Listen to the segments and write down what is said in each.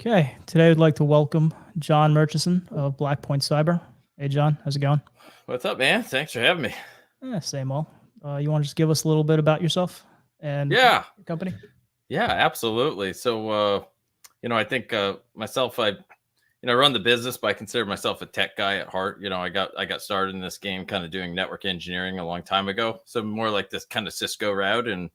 Okay, today I'd like to welcome Jon Murchison of Blackpoint Cyber. Hey, John, how's it going? What's up, man? Thanks for having me. Same old. You want to just give us a little bit about yourself and Yeah, your company? yeah, absolutely. I think myself, I run the business, but I consider myself a tech guy at heart. I got started in this game kind of doing network engineering a long time ago, so more like this kind of Cisco route, and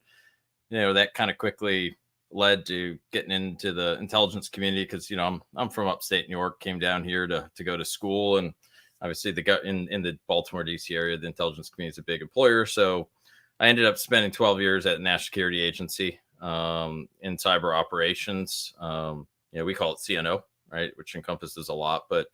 that kind of quickly led to getting into the intelligence community because I'm from upstate New York, came down here to go to school, and obviously in the Baltimore DC area, the intelligence community is a big employer. So I ended up spending 12 years at a national security agency in cyber operations. We call it CNO, right, which encompasses a lot, but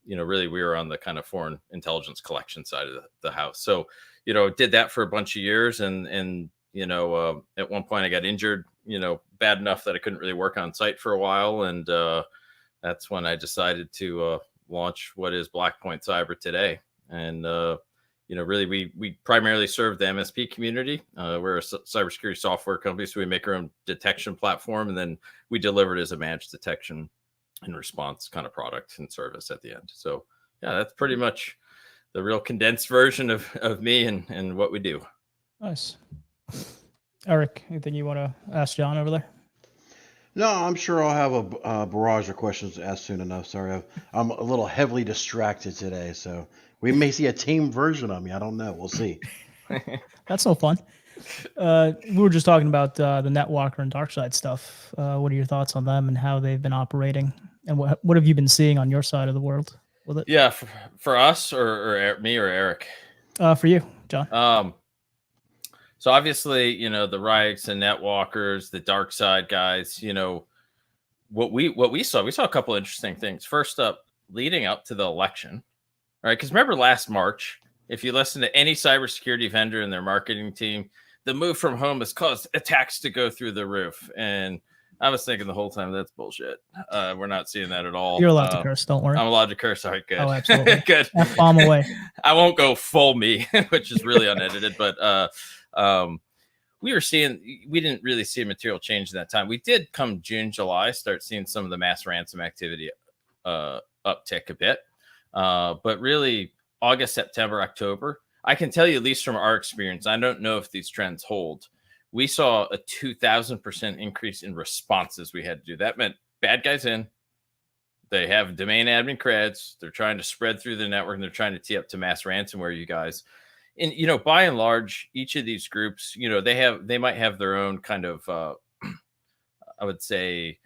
really we were on the kind of foreign intelligence collection side of the house. So did that for a bunch of years, and at one point I got injured, bad enough that I couldn't really work on site for a while. And that's when I decided to launch what is Blackpoint Cyber today. And, really we primarily serve the MSP community. We're a cybersecurity software company, so we make our own detection platform, and then we deliver it as a managed detection and response kind of product and service at the end. So yeah, that's pretty much the real condensed version of me and what we do. Nice. Eric, anything you want to ask John over there? No, I'm sure I'll have a barrage of questions to ask soon enough. Sorry, I'm a little heavily distracted today, so we may see a tame version of me. I don't know. We'll see. That's no fun. We were just talking about the NetWalker and DarkSide stuff. What are your thoughts on them and how they've been operating, and what have you been seeing on your side of the world with it? Yeah, for us or me or Eric? For you, John. So obviously, the Rikes and NetWalkers, the dark side guys, what we saw a couple of interesting things. First up, leading up to the election, right? Because remember last March, if you listen to any cybersecurity vendor and their marketing team, the move from home has caused attacks to go through the roof. And I was thinking the whole time, that's bullshit. We're not seeing that at all. You're allowed to curse. Don't worry. I'm allowed to curse. All right, good. Oh, absolutely. Good. F-bomb away. I won't go full me, which is really unedited, but we didn't really see a material change in that time. We did come June, July, start seeing some of the mass ransom activity uptick a bit. But really August, September, October, I can tell you, at least from our experience, I don't know if these trends hold. We saw a 2,000% increase in responses we had to do. That meant bad guys in. They have domain admin creds. They're trying to spread through the network, and they're trying to tee up to mass ransomware, you guys. And, by and large, each of these groups, they might have their own kind of, I would say,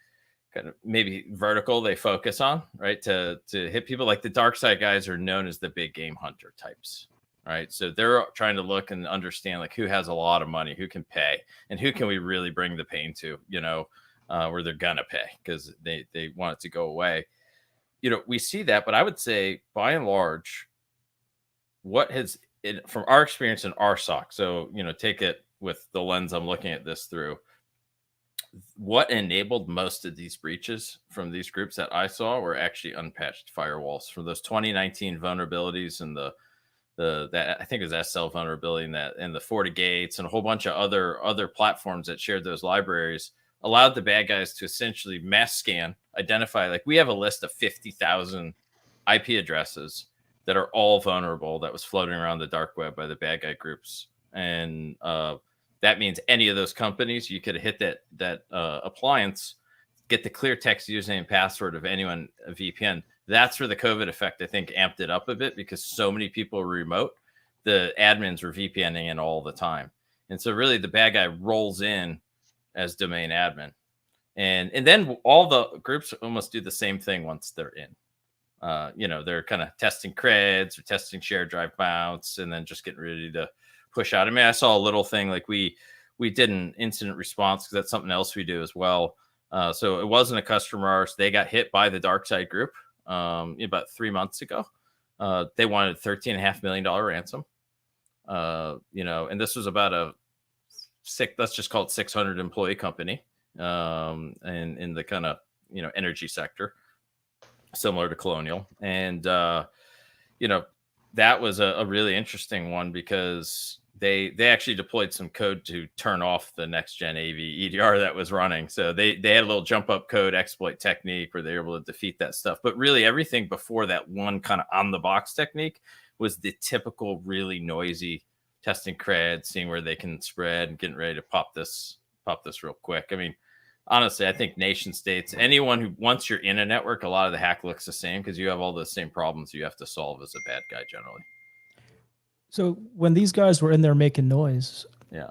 kind of maybe vertical they focus on, right? To hit people. Like the dark side guys are known as the big game hunter types, right? So they're trying to look and understand like who has a lot of money, who can pay, and who can we really bring the pain to, where they're gonna pay because they want it to go away. We see that, but I would say by and large, from our experience in our SOC, so take it with the lens I'm looking at this through, what enabled most of these breaches from these groups that I saw were actually unpatched firewalls from those 2019 vulnerabilities and that I think it was SL vulnerability and the FortiGates and a whole bunch of other platforms that shared those libraries allowed the bad guys to essentially mass scan, identify, like we have a list of 50,000 IP addresses that are all vulnerable that was floating around the dark web by the bad guy groups. And that means any of those companies, you could hit that appliance, get the clear text username and password of anyone, a VPN. That's where the COVID effect, I think, amped it up a bit because so many people were remote. The admins were VPNing in all the time. And so really the bad guy rolls in as domain admin. And then all the groups almost do the same thing once they're in. They're kind of testing creds or testing shared drive bounce and then just getting ready to push out. I mean, I saw a little thing like we did an incident response because that's something else we do as well. So it wasn't a customer of ours. They got hit by the dark side group about 3 months ago. They wanted $13.5 million ransom. And this was about let's just call it 600 employee company and in the kind of, energy sector, similar to Colonial. And, that was a really interesting one because they actually deployed some code to turn off the next gen AV EDR that was running. So they had a little jump up code exploit technique where they were able to defeat that stuff. But really everything before that one kind of on the box technique was the typical really noisy testing creds, seeing where they can spread and getting ready to pop this real quick. I mean, honestly, I think nation states, anyone who, once you're in a network, a lot of the hack looks the same because you have all the same problems you have to solve as a bad guy generally. So when these guys were in there making noise, Yeah.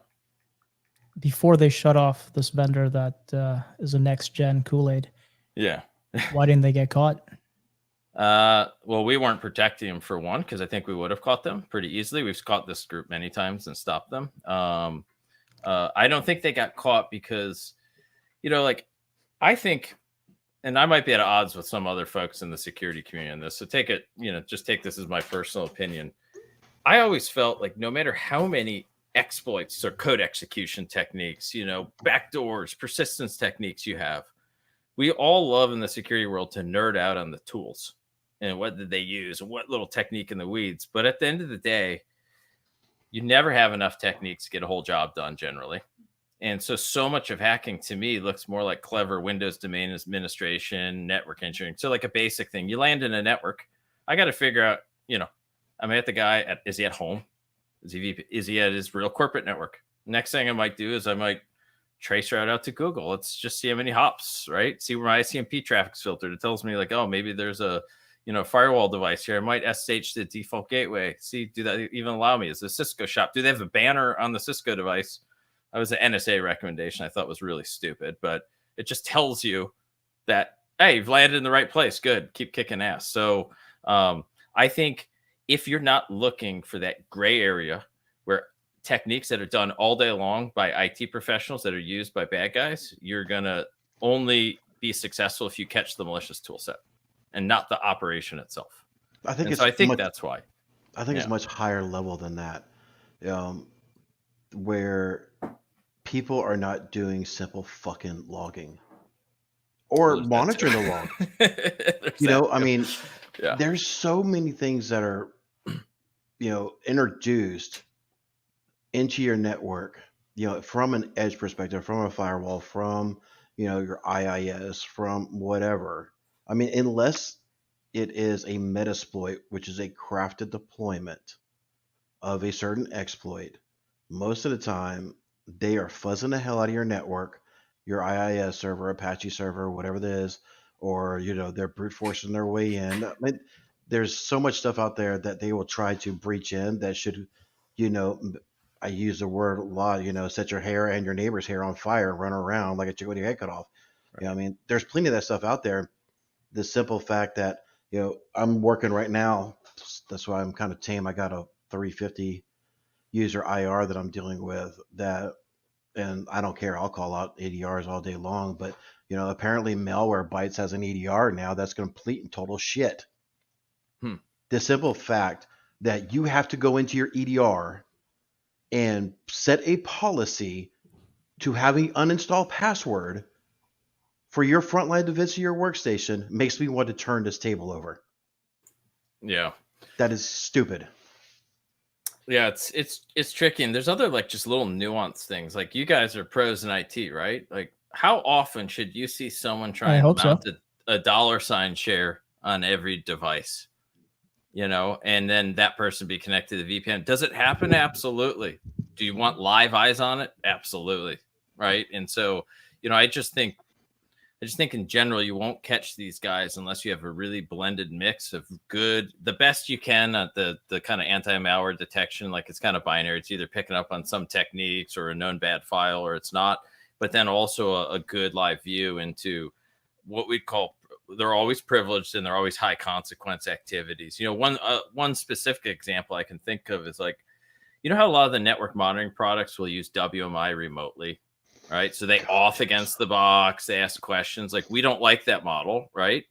before they shut off this vendor that is a next gen Kool-Aid, Yeah. why didn't they get caught? Well, we weren't protecting them for one, because I think we would have caught them pretty easily. We've caught this group many times and stopped them. I don't think they got caught because, like, I think, and I might be at odds with some other folks in the security community on this. So take it, just take this as my personal opinion. I always felt like no matter how many exploits or code execution techniques, backdoors, persistence techniques you have, we all love in the security world to nerd out on the tools and what did they use and what little technique in the weeds. But at the end of the day, you never have enough techniques to get a whole job done generally. And so much of hacking to me looks more like clever Windows domain administration, network engineering. So like a basic thing, you land in a network. I got to figure out, I'm at the guy is he at home? Is he at his real corporate network? Next thing I might do is I might trace route out to Google. Let's just see how many hops, right? See where my ICMP traffic's filtered. It tells me like, oh, maybe there's a, firewall device here. I might SSH the default gateway. See, do that even allow me? Is the Cisco shop? Do they have a banner on the Cisco device? That was an NSA recommendation I thought was really stupid, but it just tells you that, hey, you've landed in the right place. Good. Keep kicking ass. So I think if you're not looking for that gray area where techniques that are done all day long by IT professionals that are used by bad guys, you're going to only be successful if you catch the malicious tool set and not the operation itself. I think that's why. I think it's much higher level than that, where people are not doing simple fucking logging or monitoring the log. I mean, there's so many things that are, introduced into your network, from an edge perspective, from a firewall, from, your IIS, from whatever. I mean, unless it is a Metasploit, which is a crafted deployment of a certain exploit, most of the time they are fuzzing the hell out of your network, your IIS server, Apache server, whatever it is, or, they're brute forcing their way in. I mean, there's so much stuff out there that they will try to breach in that should, I use the word a lot, set your hair and your neighbor's hair on fire, run around like a chicken with your head cut off. Right. I mean, there's plenty of that stuff out there. The simple fact that, I'm working right now, that's why I'm kind of tame. I got a 350 user IR that I'm dealing with and I don't care. I'll call out ADRs all day long, but apparently Malwarebytes has an EDR now that's complete and total shit. The simple fact that you have to go into your EDR and set a policy to have an uninstall password for your frontline defense of your workstation makes me want to turn this table over. Yeah. That is stupid. Yeah, it's tricky. And there's other like just little nuanced things. Like you guys are pros in IT, right? Like how often should you see someone try to mount a $ share on every device? And then that person be connected to the VPN. Does it happen? Absolutely. Do you want live eyes on it? Absolutely. Right. And so, I just think in general, you won't catch these guys unless you have a really blended mix of the best you can at the kind of anti-malware detection. Like it's kind of binary. It's either picking up on some techniques or a known bad file or it's not, but then also a good live view into what we'd call, they're always privileged and they're always high consequence activities. One specific example I can think of is like, how a lot of the network monitoring products will use WMI remotely, right? So they off against the box, they ask questions. Like we don't like that model, right?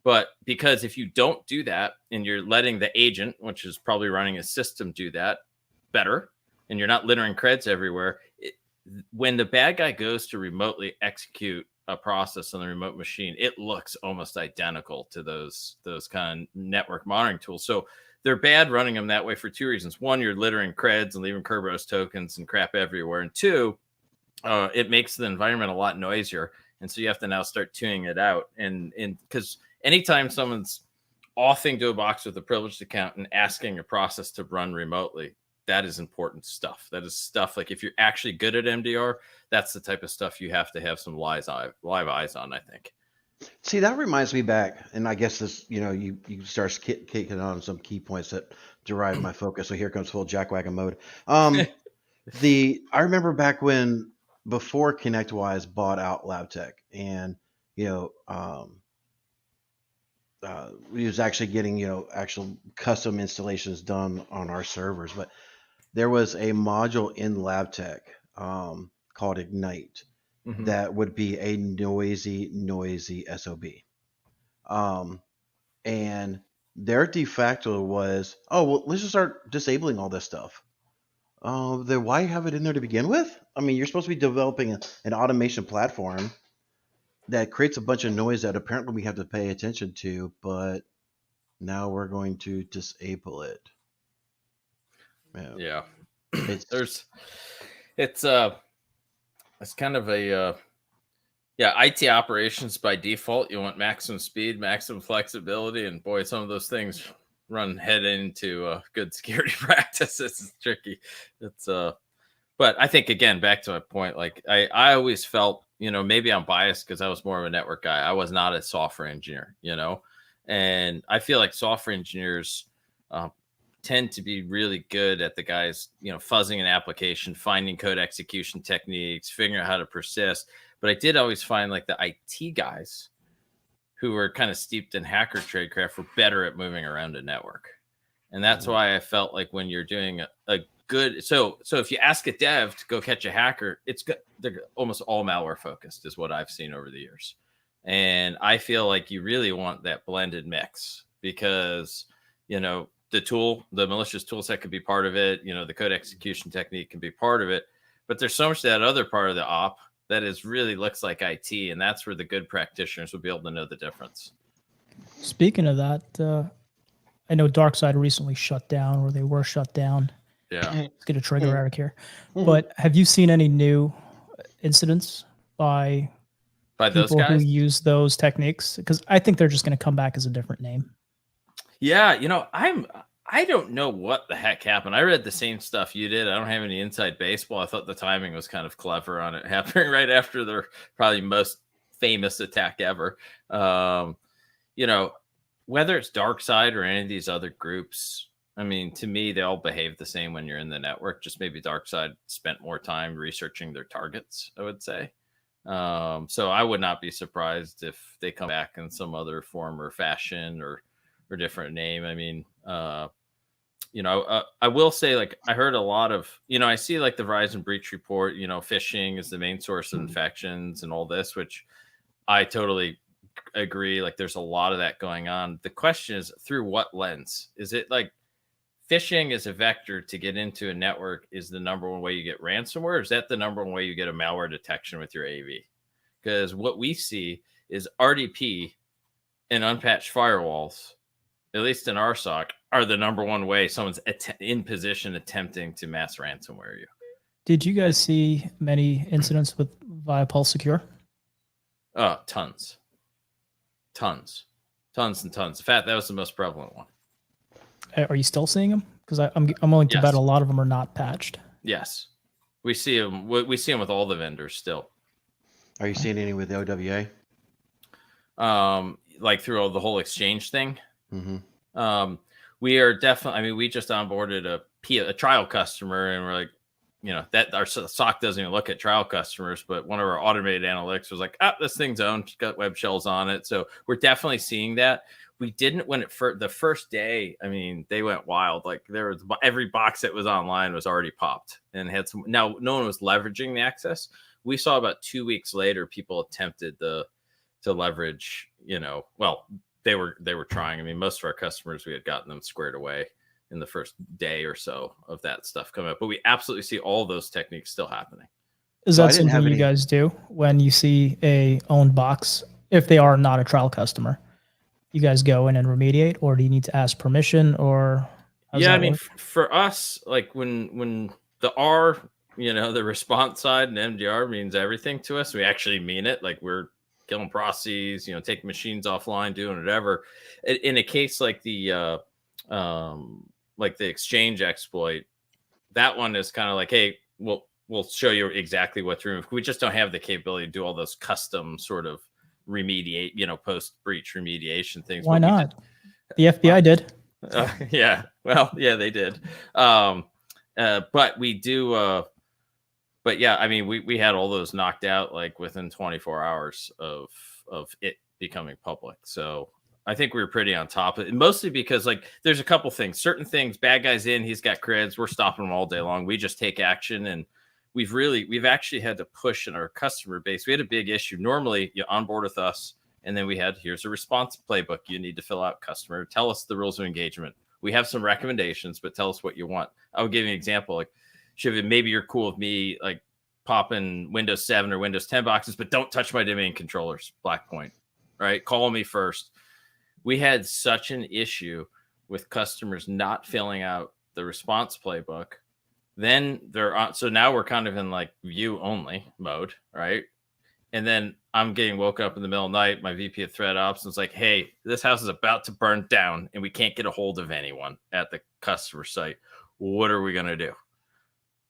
But because if you don't do that and you're letting the agent, which is probably running a system, do that better, and you're not littering creds everywhere, when the bad guy goes to remotely execute a process on the remote machine, it looks almost identical to those kind of network monitoring tools. So they're bad running them that way for two reasons. One, you're littering creds and leaving Kerberos tokens and crap everywhere. And two, it makes the environment a lot noisier. And so you have to now start tuning it out. And because anytime someone's authing to a box with a privileged account and asking a process to run remotely, that is important stuff. That is stuff like if you're actually good at MDR, that's the type of stuff you have to have some live eyes on, I think. See, that reminds me back, and I guess this, you start kicking on some key points that derive my focus. So here comes full jackwagon mode. I remember back when, before ConnectWise bought out LabTech, and we was actually getting actual custom installations done on our servers, but there was a module in LabTech called Ignite. Mm-hmm. That would be a noisy SOB. And their de facto was, oh, well, let's just start disabling all this stuff. Then why have it in there to begin with? I mean, you're supposed to be developing an automation platform that creates a bunch of noise that apparently we have to pay attention to, but now we're going to disable it. Yeah. It's kind of a IT operations by default. You want maximum speed, maximum flexibility, and boy, some of those things run head into good security practices. It's tricky. It's but I think, again, back to my point, like I always felt, maybe I'm biased because I was more of a network guy. I was not a software engineer, and I feel like software engineers tend to be really good at the guys, fuzzing an application, finding code execution techniques, figuring out how to persist. But I did always find like the IT guys who were kind of steeped in hacker tradecraft were better at moving around a network. And that's why I felt like when you're doing a good, so if you ask a dev to go catch a hacker, it's good. They're almost all malware focused is what I've seen over the years. And I feel like you really want that blended mix because, the malicious tool set could be part of it. The code execution technique can be part of it, but there's so much that other part of the op that really looks like IT. And that's where the good practitioners will be able to know the difference. Speaking of that, I know DarkSide recently shut down, or they were shut down. Yeah. Let's get a trigger Eric here. But have you seen any new incidents by those people guys who use those techniques? Because I think they're just going to come back as a different name. Yeah, I don't know what the heck happened. I read the same stuff you did. I don't have any inside baseball. I thought the timing was kind of clever on it happening right after their probably most famous attack ever. Whether it's DarkSide or any of these other groups, I mean, to me, they all behave the same when you're in the network. Just maybe DarkSide spent more time researching their targets, I would say. So I would not be surprised if they come back in some other form or fashion or different name. I mean, I will say, like, I heard a lot of, I see like the Verizon breach report, phishing is the main source of infections and all this, which I totally agree. Like, there's a lot of that going on. The question is, through what lens? Is it like phishing is a vector to get into a network is the number one way you get ransomware? Or is that the number one way you get a malware detection with your AV? Because what we see is RDP and unpatched firewalls, at least in our SOC, are the number one way someone's in position attempting to mass ransomware you. Did you guys see many incidents via Pulse Secure? Tons. In fact, that was the most prevalent one. Are you still seeing them? Because I'm willing to bet a lot of them are not patched. Yes, we see them. We see them with all the vendors still. Are you seeing any with the OWA? Like through the whole exchange thing. Mm-hmm. We are definitely. I mean, we just onboarded a trial customer, and we're like, that our SOC doesn't even look at trial customers, but one of our automated analytics was like, this thing's owned, it's got web shells on it. So we're definitely seeing that. We didn't when the first day. I mean, they went wild. Like there was every box that was online was already popped and had some. Now no one was leveraging the access. We saw about 2 weeks later, people attempted to leverage. Well, they were trying. I mean, most of our customers, we had gotten them squared away in the first day or so of that stuff coming up. But we absolutely see all those techniques still happening. Is that something you guys do when you see a owned box, if they are not a trial customer? You guys go in and remediate, or do you need to ask permission, or How's Yeah, I that mean, work? for us, like when the R, the response side and MDR means everything to us. We actually mean it. Like we're killing processes, taking machines offline, doing whatever. In a case like the exchange exploit, that one is kind of like, hey, we'll show you exactly what to remove. We just don't have the capability to do all those custom sort of remediate, post breach remediation things. Why But not? The FBI did. yeah, well, yeah, they did. But we do. But yeah, I mean, we had all those knocked out like within 24 hours of it becoming public. So I think we were pretty on top of it, mostly because like there's a couple things, certain things, bad guys in, he's got creds, we're stopping him all day long. We just take action, and we've actually had to push in our customer base. We had a big issue. Normally you onboard with us, and then here's a response playbook you need to fill out, customer. Tell us the rules of engagement. We have some recommendations, but tell us what you want. I'll give you an example. Like, Shiv, maybe you're cool with me like popping Windows 7 or Windows 10 boxes, but don't touch my domain controllers, Blackpoint, right? Call me first. We had such an issue with customers not filling out the response playbook. Then they're on. So now we're kind of in like view only mode, right? And then I'm getting woken up in the middle of the night. My VP of Threat Ops is like, hey, this house is about to burn down and we can't get a hold of anyone at the customer site. What are we going to do?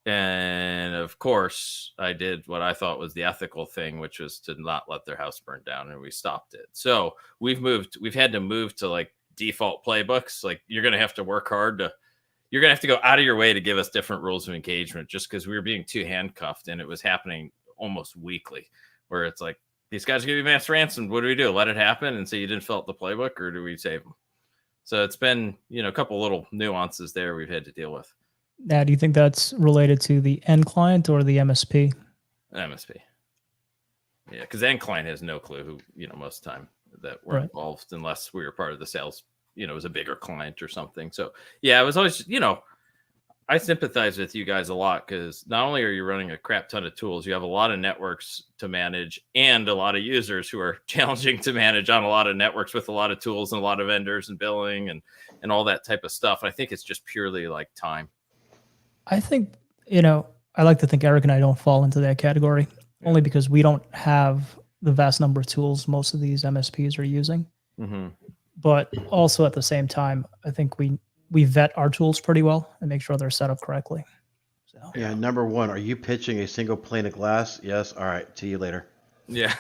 And of course, I did what I thought was the ethical thing, which was to not let their house burn down, and we stopped it. So we've had to move to like default playbooks. Like you're going to have to work hard you're going to have to go out of your way to give us different rules of engagement, just because we were being too handcuffed, and it was happening almost weekly, where it's like, these guys are going to be mass ransomed. What do we do? Let it happen and say you didn't fill out the playbook, or do we save them? So it's been, a couple little nuances there we've had to deal with. Now, do you think that's related to the end client or the MSP? MSP. Yeah, because end client has no clue who, most of the time that we're involved, unless we were part of the sales, it was a bigger client or something. So yeah, it was always, I sympathize with you guys a lot, because not only are you running a crap ton of tools, you have a lot of networks to manage and a lot of users who are challenging to manage on a lot of networks with a lot of tools and a lot of vendors and billing and all that type of stuff. I think it's just purely like time. I think, I like to think Eric and I don't fall into that category, only because we don't have the vast number of tools most of these MSPs are using. Mm-hmm. But also at the same time, I think we vet our tools pretty well and make sure they're set up correctly. So yeah, number one, are you pitching a single pane of glass? Yes. All right. See you later. Yeah,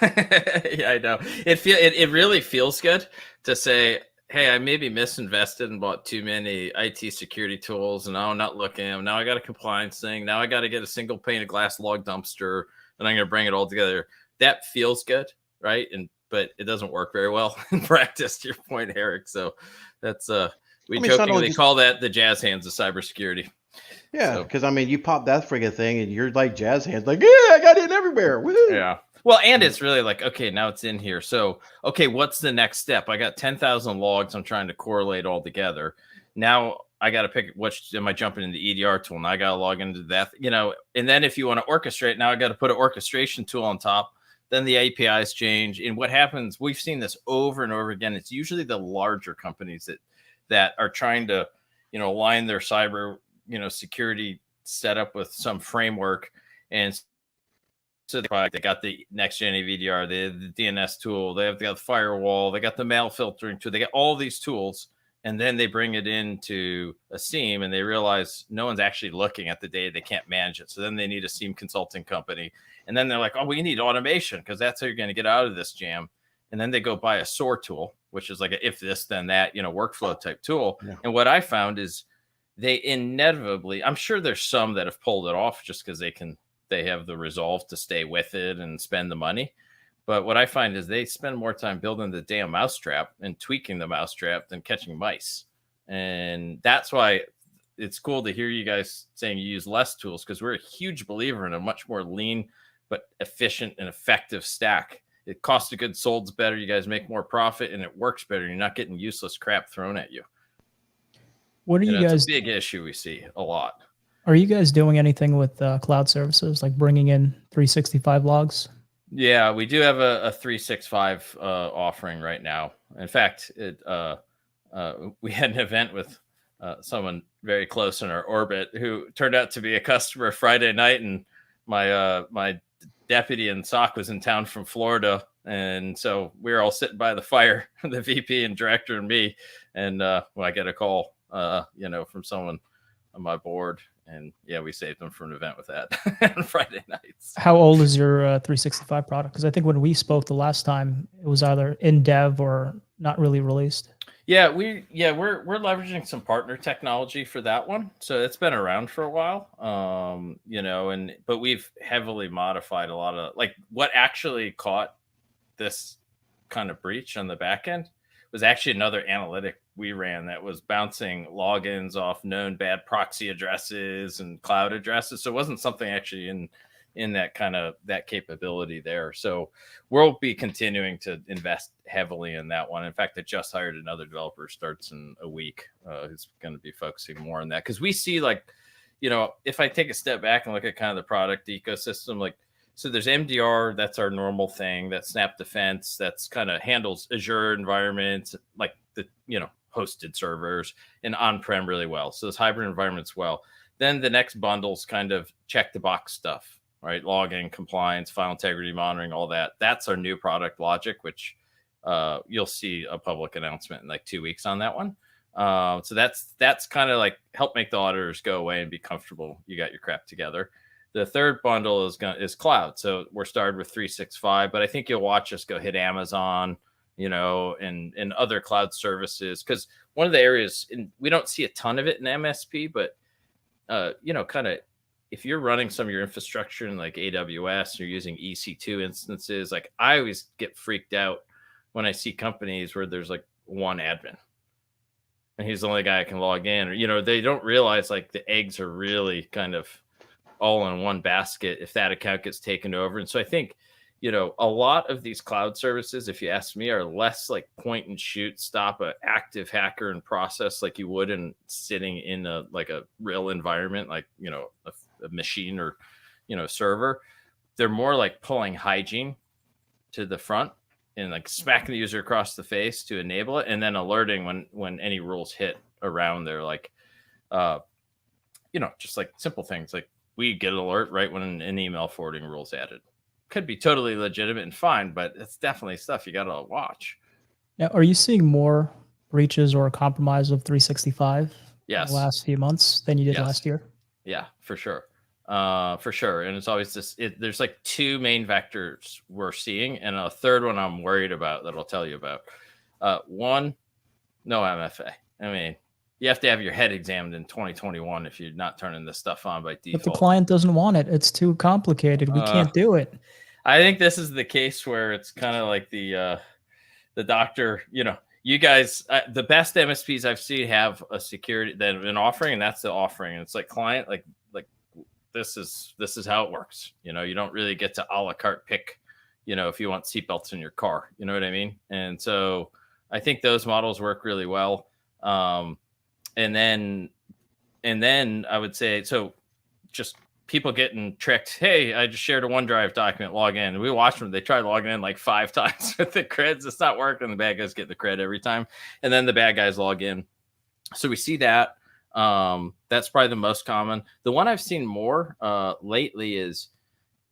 yeah, I know. It really feels good to say, hey, I maybe misinvested and bought too many IT security tools, and now I'm not looking. Now I got a compliance thing. Now I got to get a single pane of glass log dumpster, and I'm going to bring it all together. That feels good, right? But it doesn't work very well in practice, to your point, Eric. So that's we jokingly call that the jazz hands of cybersecurity. Yeah, because you pop that friggin' thing, and you're like jazz hands, like, yeah, I got it everywhere. Woo! Yeah. Well, and it's really like, okay, now it's in here. So, okay, what's the next step? I got 10,000 logs. I'm trying to correlate all together. Now I got to pick which am I jumping into the EDR tool? Now I got to log into that, and then if you want to orchestrate, now I got to put an orchestration tool on top. Then the APIs change. And what happens, we've seen this over and over again. It's usually the larger companies that are trying to, align their cyber, security setup with some framework. And so they got the next gen VDR, they have the DNS tool, they got the firewall, they got the mail filtering tool, they got all these tools, and then they bring it into a SIEM and they realize no one's actually looking at the data, they can't manage it. So then they need a SIEM consulting company, and then they're like, oh, we need automation because that's how you're going to get out of this jam. And then they go buy a SOAR tool, which is like a if this then that, workflow type tool. Yeah. And what I found is they inevitably, I'm sure there's some that have pulled it off just because they have the resolve to stay with it and spend the money. But what I find is they spend more time building the damn mousetrap and tweaking the mousetrap than catching mice. And that's why it's cool to hear you guys saying you use less tools, because we're a huge believer in a much more lean but efficient and effective stack. It costs of goods sold better. You guys make more profit and it works better. You're not getting useless crap thrown at you. What are you guys? It's a big issue we see a lot. Are you guys doing anything with cloud services, like bringing in 365 logs? Yeah, we do have a 365 offering right now. In fact, we had an event with someone very close in our orbit who turned out to be a customer Friday night, and my deputy in SOC was in town from Florida, and so we were all sitting by the fire, the VP and director and me, and I get a call, from someone on my board, and yeah, we saved them from an event with that on Friday nights. How old is your 365 product? Because I think when we spoke the last time, it was either in dev or not really released. Yeah, we're leveraging some partner technology for that one. So it's been around for a while. But we've heavily modified a lot of, like, what actually caught this kind of breach on the back end was actually another analytic we ran that was bouncing logins off known bad proxy addresses and cloud addresses. So it wasn't something actually in that kind of that capability there. So we'll be continuing to invest heavily in that one. In fact, I just hired another developer, starts in a week, who's going to be focusing more on that. Because we see, like, if I take a step back and look at kind of the product ecosystem, like, so there's MDR, that's our normal thing. That's Snap Defense, that's kind of handles Azure environments, like the, hosted servers, and on-prem really well. So this hybrid environments well. Then the next bundle's kind of check the box stuff, right? Logging, compliance, file integrity monitoring, all that. That's our new product, Logic, which you'll see a public announcement in like 2 weeks on that one. So that's kind of like help make the auditors go away and be comfortable you got your crap together. The third bundle is cloud. So we're started with 365, but I think you'll watch us go hit Amazon, and other cloud services. Because one of the areas, and we don't see a ton of it in MSP, but kind of, if you're running some of your infrastructure in like AWS, you're using EC2 instances, like I always get freaked out when I see companies where there's like one admin and he's the only guy that can log in, or, they don't realize like the eggs are really kind of all in one basket if that account gets taken over. And so I think, a lot of these cloud services, if you ask me, are less like point and shoot, stop a active hacker and process like you would in sitting in a real environment, like, a machine or, server. They're more like pulling hygiene to the front and like smacking the user across the face to enable it, and then alerting when any rules hit around there, like, just like simple things like we get an alert right when an email forwarding rule's added. Could be totally legitimate and fine, but it's definitely stuff you got to watch. Now, are you seeing more breaches or compromise of 365 yes. in the last few months than you did last year? Yeah, for sure. And it's always there's like two main vectors we're seeing, and a third one I'm worried about that I'll tell you about. One, no MFA. I mean, you have to have your head examined in 2021 if you're not turning this stuff on by default. But the client doesn't want it. It's too complicated. We can't do it. I think this is the case where it's kind of like the doctor, you guys, the best MSPs I've seen have a security, an offering, and that's the offering. And it's like client, like this is how it works. You don't really get to a la carte pick, if you want seatbelts in your car, you know what I mean? And so I think those models work really well. And then I would say, so just people getting tricked. Hey, I just shared a OneDrive document, log in. We watched them. They tried logging in like 5 times with the creds. It's not working. The bad guys get the cred every time. And then the bad guys log in. So we see that. That's probably the most common. The one I've seen more lately is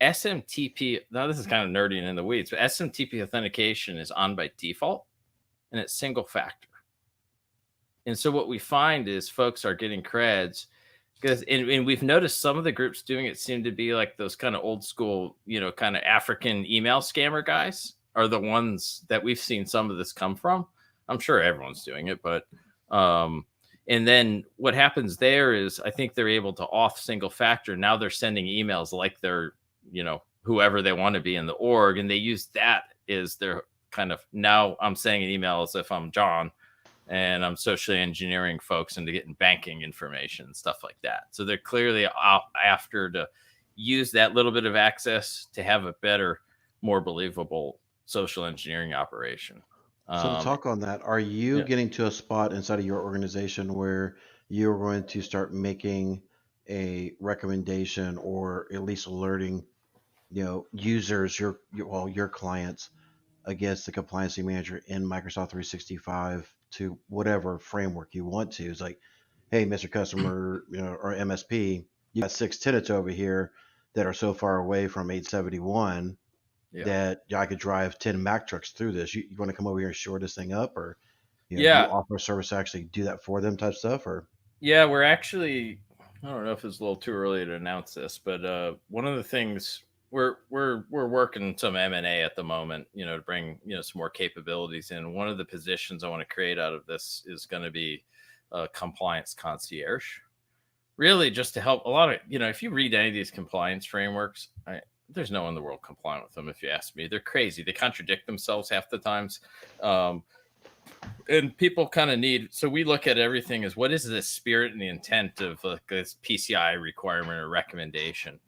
SMTP. Now, this is kind of nerdy and in the weeds, but SMTP authentication is on by default, and it's single factor. And so what we find is folks are getting creds because, and we've noticed some of the groups doing it seem to be like those kind of old school, kind of African email scammer guys are the ones that we've seen some of this come from. I'm sure everyone's doing it, but, and then what happens there is I think they're able to off single factor. Now they're sending emails like they're, whoever they want to be in the org. And they use that as their kind of, now I'm saying an email as if I'm John, and I'm socially engineering folks into getting banking information, stuff like that. So they're clearly out after to use that little bit of access to have a better, more believable social engineering operation. So to talk on that, are you getting to a spot inside of your organization where you're going to start making a recommendation or at least alerting, users, your clients against the compliance manager in Microsoft 365 to whatever framework you want to? It's like, hey, Mr. Customer, or MSP, you got 6 tenants over here that are so far away from 871 Yeah. that I could drive 10 Mack trucks through this. You want to come over here and shore this thing up, or do you Yeah. offer a service to actually do that for them type stuff, or? Yeah, we're actually, I don't know if it's a little too early to announce this, but one of the things we're working some M&A at the moment, to bring, some more capabilities in. One of the positions I want to create out of this is going to be a compliance concierge. Really just to help a lot of, if you read any of these compliance frameworks, there's no one in the world compliant with them. If you ask me, they're crazy. They contradict themselves half the times. And people kind of need, so we look at everything as what is the spirit and the intent of this PCI requirement or recommendation,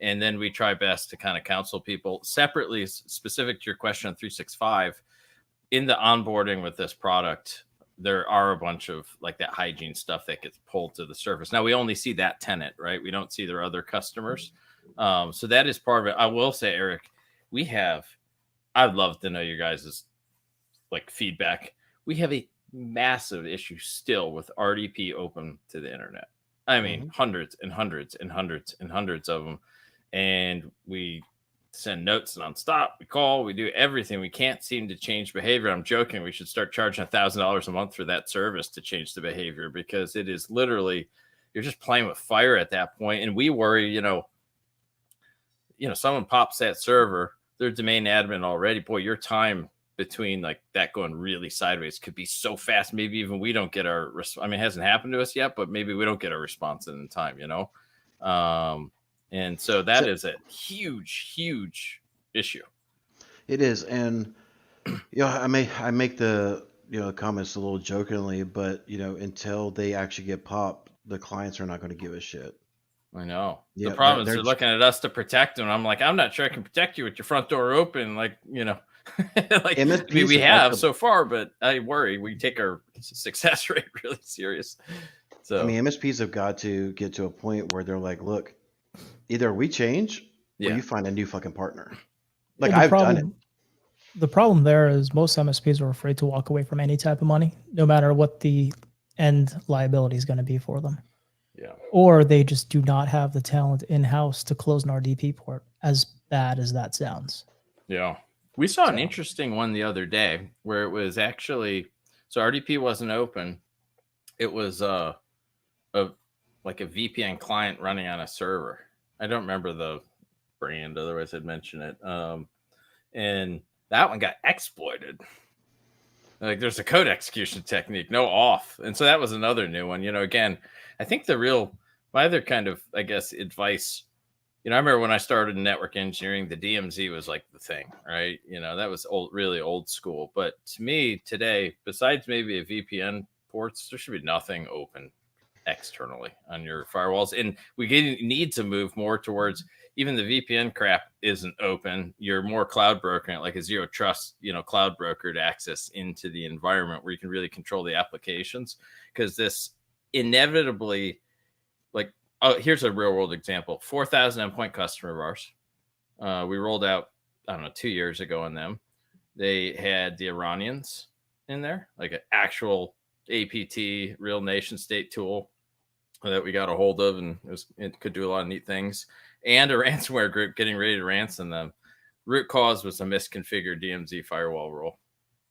and then we try best to kind of counsel people separately, specific to your question on 365. In the onboarding with this product, there are a bunch of like that hygiene stuff that gets pulled to the surface. Now we only see that tenant, right? We don't see their other customers. So that is part of it. I will say, Eric, I'd love to know your guys' like feedback. We have a massive issue still with RDP open to the internet. I mean, hundreds and hundreds and hundreds and hundreds of them. And we send notes nonstop. We call, we do everything. We can't seem to change behavior. I'm joking. We should start charging $1,000 a month for that service to change the behavior, because it is literally, you're just playing with fire at that point. And we worry, someone pops that server, their domain admin already, boy, your time between like that going really sideways could be so fast. Maybe even we don't get our, it hasn't happened to us yet, but maybe we don't get a response in time, and so that is a huge, huge issue. It is. And, I make the, comments a little jokingly, but, until they actually get popped, the clients are not going to give a shit. I know. The problem is they're looking at us to protect them. I'm like, I'm not sure I can protect you with your front door open. Like, like MSPs we have so far, but I worry we take our success rate really serious. So MSPs have got to get to a point where they're like, look, either we change or you find a new fucking partner. Like, I've done it. The problem there is most MSPs are afraid to walk away from any type of money, no matter what the end liability is going to be for them. Yeah. Or they just do not have the talent in-house to close an RDP port, as bad as that sounds. Yeah. We saw an interesting one the other day where it was actually, so RDP wasn't open. It was like a VPN client running on a server. I don't remember the brand, otherwise I'd mention it. And that one got exploited. Like, there's a code execution technique, no auth. And so that was another new one. Again, I think my other kind of, I guess, advice, I remember when I started in network engineering, the DMZ was like the thing, right? That was really old school. But to me today, besides maybe a VPN ports, there should be nothing open externally on your firewalls. And we need to move more towards, even the VPN crap isn't open. You're more cloud brokering it, like a zero trust, cloud brokered access into the environment where you can really control the applications. Because this inevitably, like, here's a real world example. 4,000 endpoint customer of ours. We rolled out, 2 years ago on them. They had the Iranians in there, like an actual APT, real nation state tool that we got a hold of, and it could do a lot of neat things. And a ransomware group getting ready to ransom them. Root cause was a misconfigured DMZ firewall rule.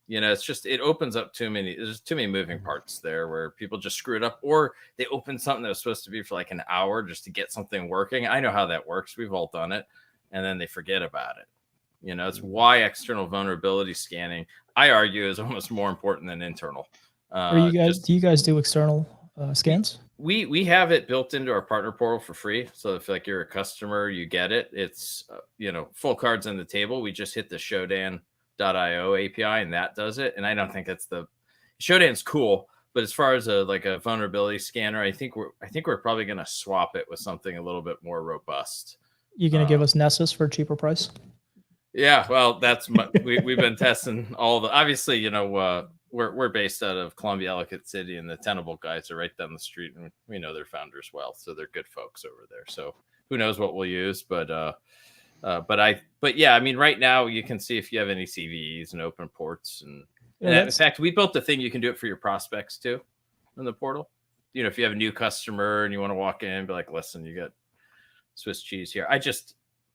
It opens up there's too many moving parts there where people just screw it up, or they open something that was supposed to be for like an hour just to get something working. I know how that works. We've all done it. And then they forget about it. It's why external vulnerability scanning, I argue, is almost more important than internal. Do you guys do external scans? We have it built into our partner portal for free. So if like you're a customer, you get it. It's full cards on the table. We just hit the Shodan.io API and that does it. And I don't think that's Shodan's cool, but as far as a vulnerability scanner, I think we're probably going to swap it with something a little bit more robust. You going to give us Nessus for a cheaper price? Yeah, well, we've been testing all the, obviously, we're based out of Columbia, Ellicott City, and the Tenable guys are right down the street, and we know their founders well, so they're good folks over there. So who knows what we'll use, but yeah, right now you can see if you have any CVEs and open ports, and in fact, we built the thing you can do it for your prospects too in the portal. if you have a new customer and you want to walk in and be like, listen, you got Swiss cheese here.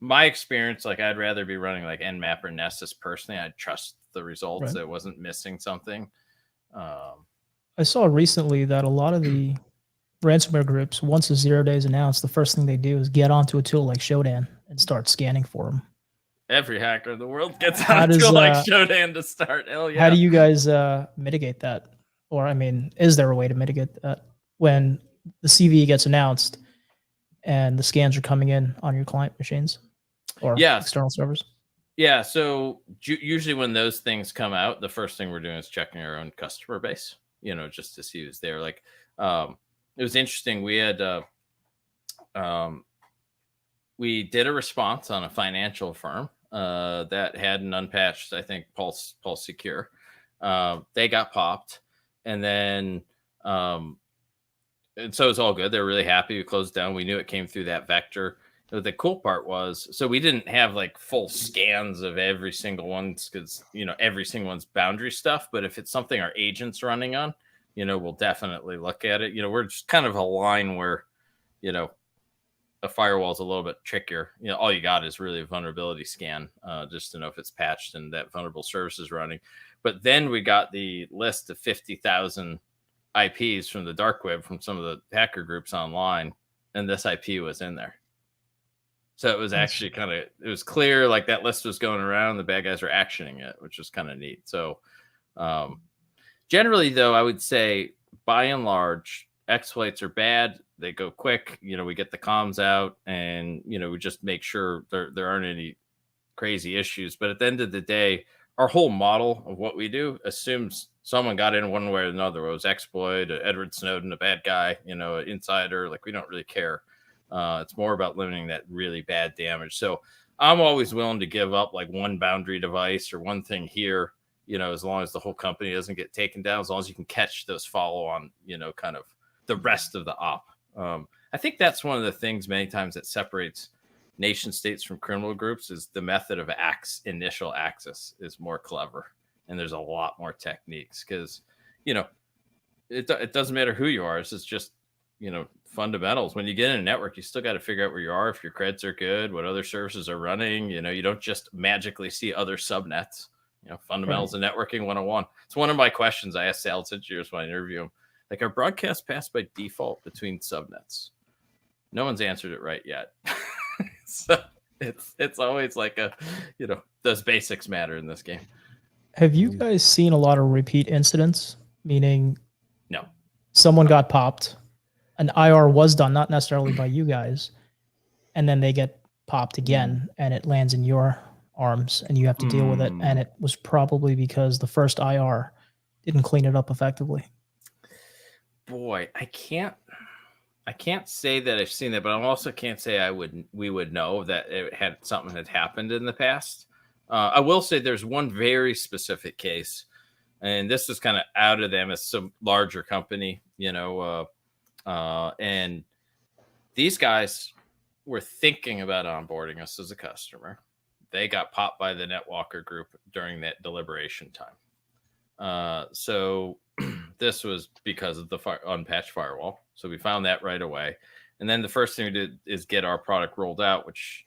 My experience, like I'd rather be running like Nmap or Nessus personally. I'd trust the results. Right. That it wasn't missing something. I saw recently that a lot of the ransomware groups, once a 0 day is announced, the first thing they do is get onto a tool like Shodan and start scanning for them. Every hacker in the world gets How on a does, tool like Shodan to start. Hell yeah. How do you guys mitigate that? Or, I mean, is there a way to mitigate that when the CVE gets announced and the scans are coming in on your client machines or external servers? Yeah. So usually when those things come out, the first thing we're doing is checking our own customer base, just to see who's there. Like, it was interesting. We had, we did a response on a financial firm that had an unpatched, I think, Pulse Secure. They got popped, and then and so it's all good. They're really happy. We closed down. We knew it came through that vector. The cool part was, so we didn't have like full scans of every single one's, because every single one's boundary stuff. But if it's something our agent's running on, we'll definitely look at it. We're just kind of a line where, a firewall is a little bit trickier. All you got is really a vulnerability scan, just to know if it's patched and that vulnerable service is running. But then we got the list of 50,000 IPs from the dark web from some of the hacker groups online, and this IP was in there. So it was actually it was clear, like that list was going around. The bad guys were actioning it, which was kind of neat. So generally, though, I would say by and large, exploits are bad. They go quick. We get the comms out, and we just make sure there aren't any crazy issues. But at the end of the day, our whole model of what we do assumes someone got in one way or another. It was exploit, Edward Snowden, a bad guy, an insider. Like, we don't really care. It's more about limiting that really bad damage. So I'm always willing to give up like one boundary device or one thing here, as long as the whole company doesn't get taken down, as long as you can catch those follow on, kind of the rest of the op. I think that's one of the things many times that separates nation states from criminal groups is the method of initial access is more clever. And there's a lot more techniques because, it doesn't matter who you are. It's just, fundamentals. When you get in a network, you still got to figure out where you are, if your creds are good, what other services are running. You don't just magically see other subnets. Fundamentals of networking 101. It's one of my questions I ask sales engineers when I interview them. Like, are broadcasts passed by default between subnets? No one's answered it right yet. So it's always like does basics matter in this game? Have you guys seen a lot of repeat incidents? Meaning, no, someone got popped, an IR was done, not necessarily by you guys, and then they get popped again, and it lands in your arms, and you have to deal with it. And it was probably because the first IR didn't clean it up effectively. Boy, I can't say that I've seen that, but I also can't say we would know that something had happened in the past. I will say there's one very specific case, and this is kind of out of them as some larger company, and these guys were thinking about onboarding us as a customer. They got popped by the NetWalker group during that deliberation time. So this was because of the unpatched firewall. So we found that right away. And then the first thing we did is get our product rolled out, which,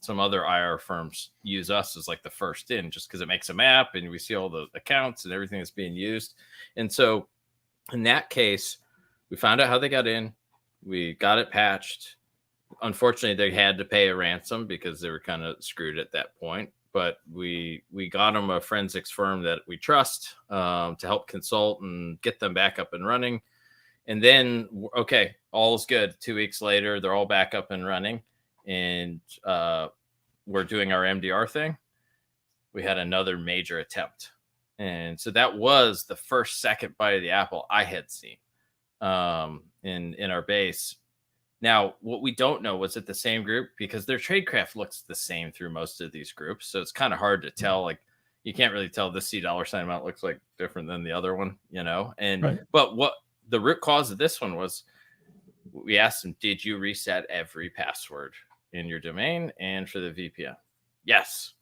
some other IR firms use us as like the first in, just because it makes a map and we see all the accounts and everything that's being used. And so in that case, we found out how they got in. We got it patched. Unfortunately, they had to pay a ransom because they were kind of screwed at that point. But we got them a forensics firm that we trust to help consult and get them back up and running. And then, okay, all is good. 2 weeks later, they're all back up and running. And we're doing our MDR thing. We had another major attempt. And so that was the second bite of the apple I had seen in our base. Now, what we don't know, was it the same group? Because their tradecraft looks the same through most of these groups. So it's kind of hard to tell. Like, you can't really tell this $C amount looks like different than the other one, And right. But what the root cause of this one was, we asked them, did you reset every password in your domain and for the VPN? Yes.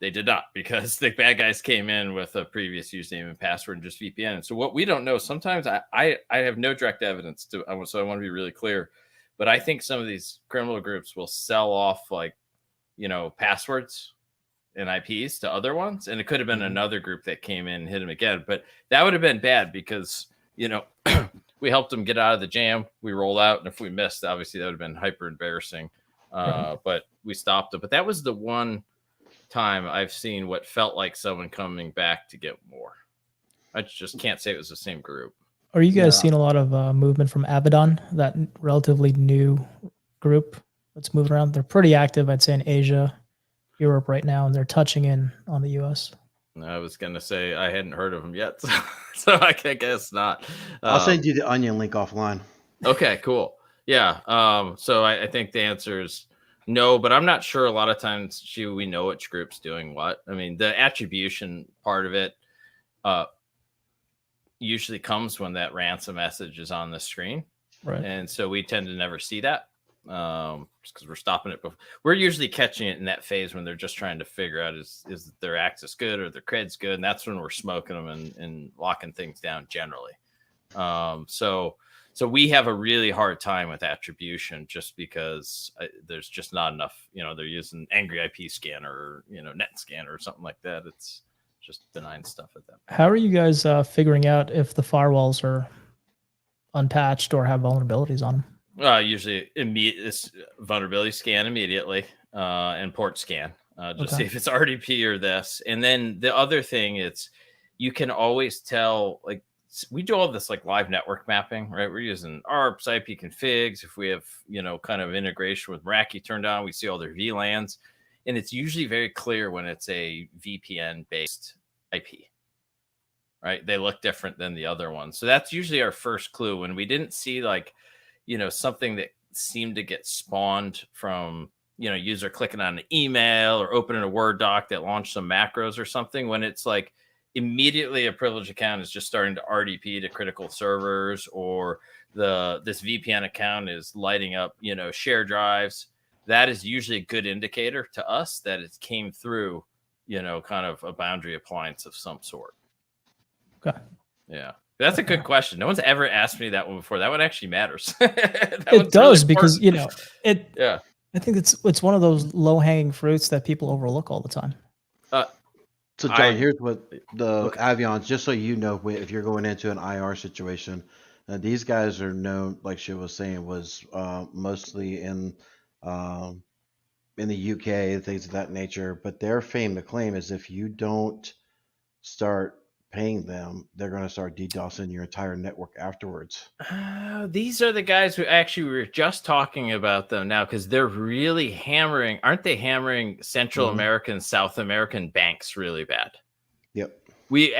They did not, because the bad guys came in with a previous username and password and just VPN. And so what we don't know, sometimes I have no direct evidence to, so I want to be really clear, but I think some of these criminal groups will sell off like, passwords and IPs to other ones. And it could have been another group that came in and hit them again, but that would have been bad because, we helped them get out of the jam. We rolled out. And if we missed, obviously that would have been hyper embarrassing. But we stopped it. But that was the one time I've seen what felt like someone coming back to get more. I just can't say it was the same group. Are you guys seeing a lot of movement from Abaddon, that relatively new group that's moving around? They're pretty active, I'd say, in Asia, Europe right now, and they're touching in on the US. I was going to say I hadn't heard of them yet, so I guess not. I'll send you the Onion link offline. Okay, cool. Yeah. So I think the answer is no, but I'm not sure. A lot of times, we know which group's doing what. I mean, the attribution part of it usually comes when that ransom message is on the screen. Right. And so we tend to never see that just because we're stopping it. We're usually catching it in that phase when they're just trying to figure out is their access good or their cred's good. And that's when we're smoking them and locking things down generally. So we have a really hard time with attribution just because there's just not enough, they're using Angry IP Scanner or, Net Scanner or something like that. It's just benign stuff at that point. How are you guys figuring out if the firewalls are unpatched or have vulnerabilities on them? Usually it's vulnerability scan immediately and port scan. Just see if it's RDP or this. And then the other thing is you can always tell, like, we do all this like live network mapping, right? We're using ARPs, IP configs. If we have, kind of integration with Meraki turned on, we see all their VLANs. And it's usually very clear when it's a VPN based IP, right? They look different than the other ones. So that's usually our first clue. When we didn't see like, something that seemed to get spawned from, user clicking on an email or opening a Word doc that launched some macros or something, when it's like, immediately a privileged account is just starting to RDP to critical servers, or this VPN account is lighting up, share drives. That is usually a good indicator to us that it came through, kind of a boundary appliance of some sort. Okay. Yeah. That's a good question. No one's ever asked me that one before. That one actually matters. It does, really, because, yeah. I think it's one of those low hanging fruits that people overlook all the time. So, John, here's what the Avions, just so you know, if you're going into an IR situation, these guys are known, like she was saying, was mostly in the UK, things of that nature. But their fame to claim is if you don't start paying them, they're going to start DDoSing your entire network afterwards. These are the guys who actually, we were just talking about them now, because they're really hammering, aren't they hammering Central American, South American banks really bad? Yep. We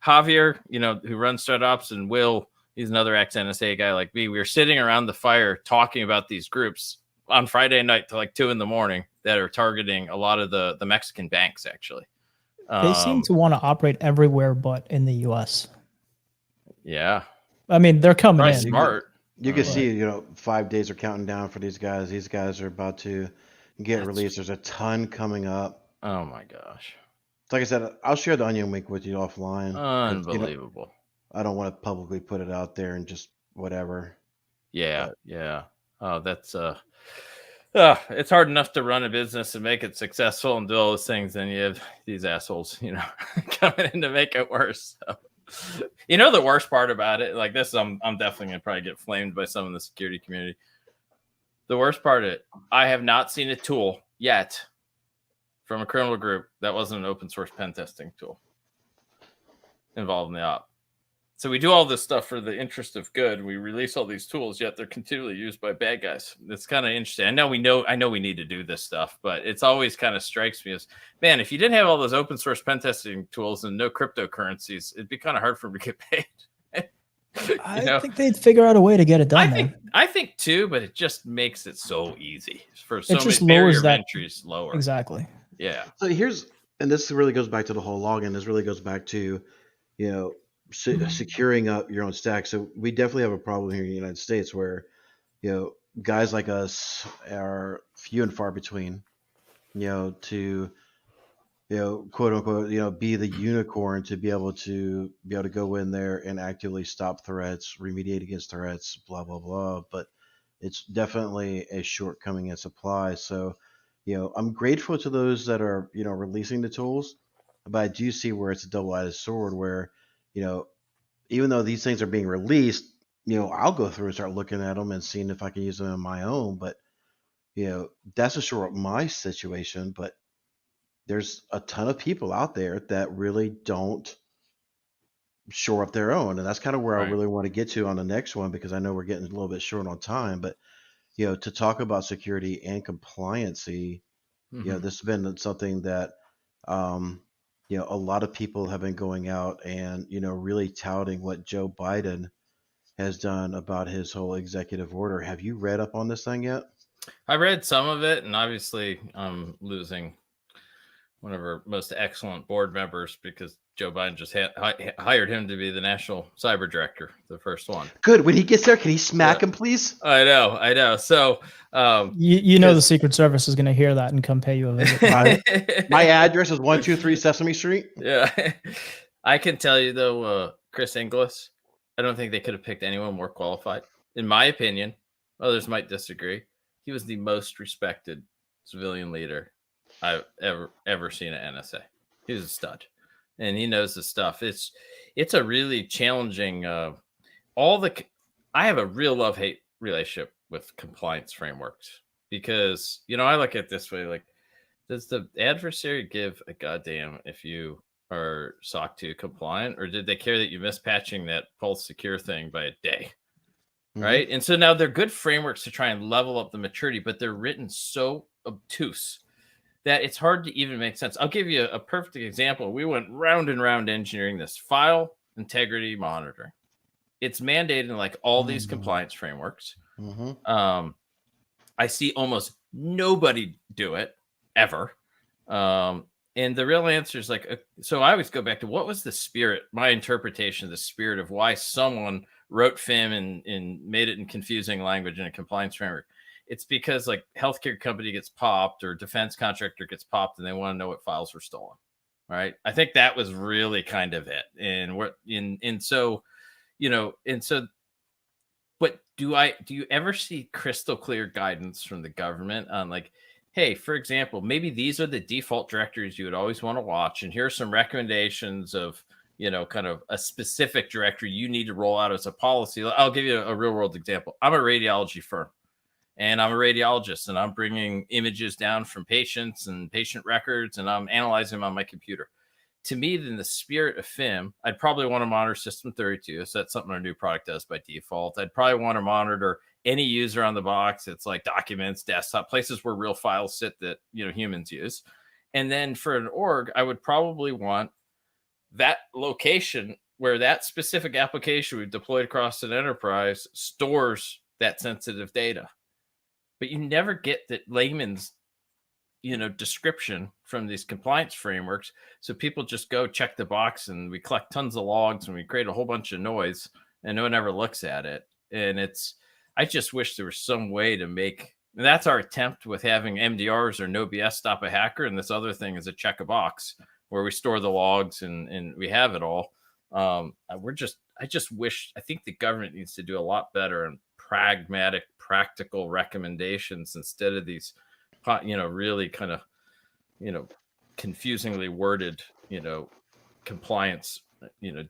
Javier, who runs startups, and Will, he's another ex-NSA guy like me. We were sitting around the fire talking about these groups on Friday night to like 2 a.m. that are targeting a lot of the Mexican banks, actually. They seem to want to operate everywhere but in the US. Yeah. I mean, they're coming in. Smart. You can see, 5 days are counting down for these guys. These guys are about to get released. There's a ton coming up. Oh my gosh. Like I said, I'll share the Onion link with you offline. Unbelievable. I don't want to publicly put it out there and just whatever. Yeah. But. Yeah. Oh, that's it's hard enough to run a business and make it successful and do all those things. Then you have these assholes, coming in to make it worse. So. The worst part about it, like this, I'm definitely going to probably get flamed by some in the security community. The worst part of it, I have not seen a tool yet from a criminal group that wasn't an open source pen testing tool involved in the op. So we do all this stuff for the interest of good. We release all these tools, yet they're continually used by bad guys. It's kind of interesting. I know we need to do this stuff, but it's always kind of strikes me as, man, if you didn't have all those open source pen testing tools and no cryptocurrencies, it'd be kind of hard for them to get paid. I think they'd figure out a way to get it done. I think too, but it just makes it so easy for so many barrier entries lower. Exactly. Yeah. So and this really goes back to the whole login. This really goes back to, securing up your own stack. So we definitely have a problem here in the United States where, guys like us are few and far between. to quote unquote, be the unicorn to be able to go in there and actively stop threats, remediate against threats, blah blah blah. But it's definitely a shortcoming in supply. So, I'm grateful to those that are releasing the tools, but I do see where it's a double-edged sword. Where you know even though these things are being released, I'll go through and start looking at them and seeing if I can use them in my own. But that's a short my situation. But there's a ton of people out there that really don't shore up their own. And that's kind of where I Right. really want to get to on the next one, because I know we're getting a little bit short on time. But, to talk about security and compliancy, Mhm. this has been something that, a lot of people have been going out and, really touting what Joe Biden has done about his whole executive order. Have you read up on this thing yet? I read some of it, and obviously I'm losing one of our most excellent board members because Joe Biden just hired him to be the national cyber director, the first one. Good. When he gets there, can he smack Yeah. him, please? I know. So, The Secret Service is going to hear that and come pay you a visit. My address is 123 Sesame Street. Yeah, I can tell you though, Chris Inglis, I don't think they could have picked anyone more qualified. In my opinion, others might disagree. He was the most respected civilian leader I've ever seen at NSA. He was a stud, and he knows the stuff. It's a really challenging. I have a real love-hate relationship with compliance frameworks because I look at it this way: like, does the adversary give a goddamn if you are SOC 2 compliant, or did they care that you missed patching that Pulse Secure thing by a day? Right. And so now they're good frameworks to try and level up the maturity, but they're written so obtuse that it's hard to even make sense. I'll give you a perfect example. We went round and round engineering this file integrity monitoring. It's mandated in like all these compliance frameworks. I see almost nobody do it ever. And the real answer is like, so I always go back to what was the spirit, my interpretation of the spirit of why someone wrote FIM and made it in confusing language in a compliance framework. It's because like healthcare company gets popped or defense contractor gets popped and they want to know what files were stolen. Right. I think that was really kind of it. But do you ever see crystal clear guidance from the government on like, hey, for example, maybe these are the default directories you would always want to watch, and here are some recommendations of kind of a specific directory you need to roll out as a policy. I'll give you a real world example. I'm a radiology firm, and I'm a radiologist, and I'm bringing images down from patients and patient records, and I'm analyzing them on my computer. To me, in the spirit of FIM, I'd probably want to monitor System 32. So that's something our new product does by default. I'd probably want to monitor any user on the box. It's like documents, desktop, places where real files sit that humans use. And then for an org, I would probably want that location where that specific application we've deployed across an enterprise stores that sensitive data. But you never get that layman's description from these compliance frameworks. So people just go check the box and we collect tons of logs and we create a whole bunch of noise and no one ever looks at it. And I just wish there was some way to make, and that's our attempt with having MDRs or no BS stop a hacker. And this other thing is a check a box where we store the logs and we have it all. I just wish, I think the government needs to do a lot better on pragmatic, practical recommendations instead of these really kind of, confusingly worded, compliance,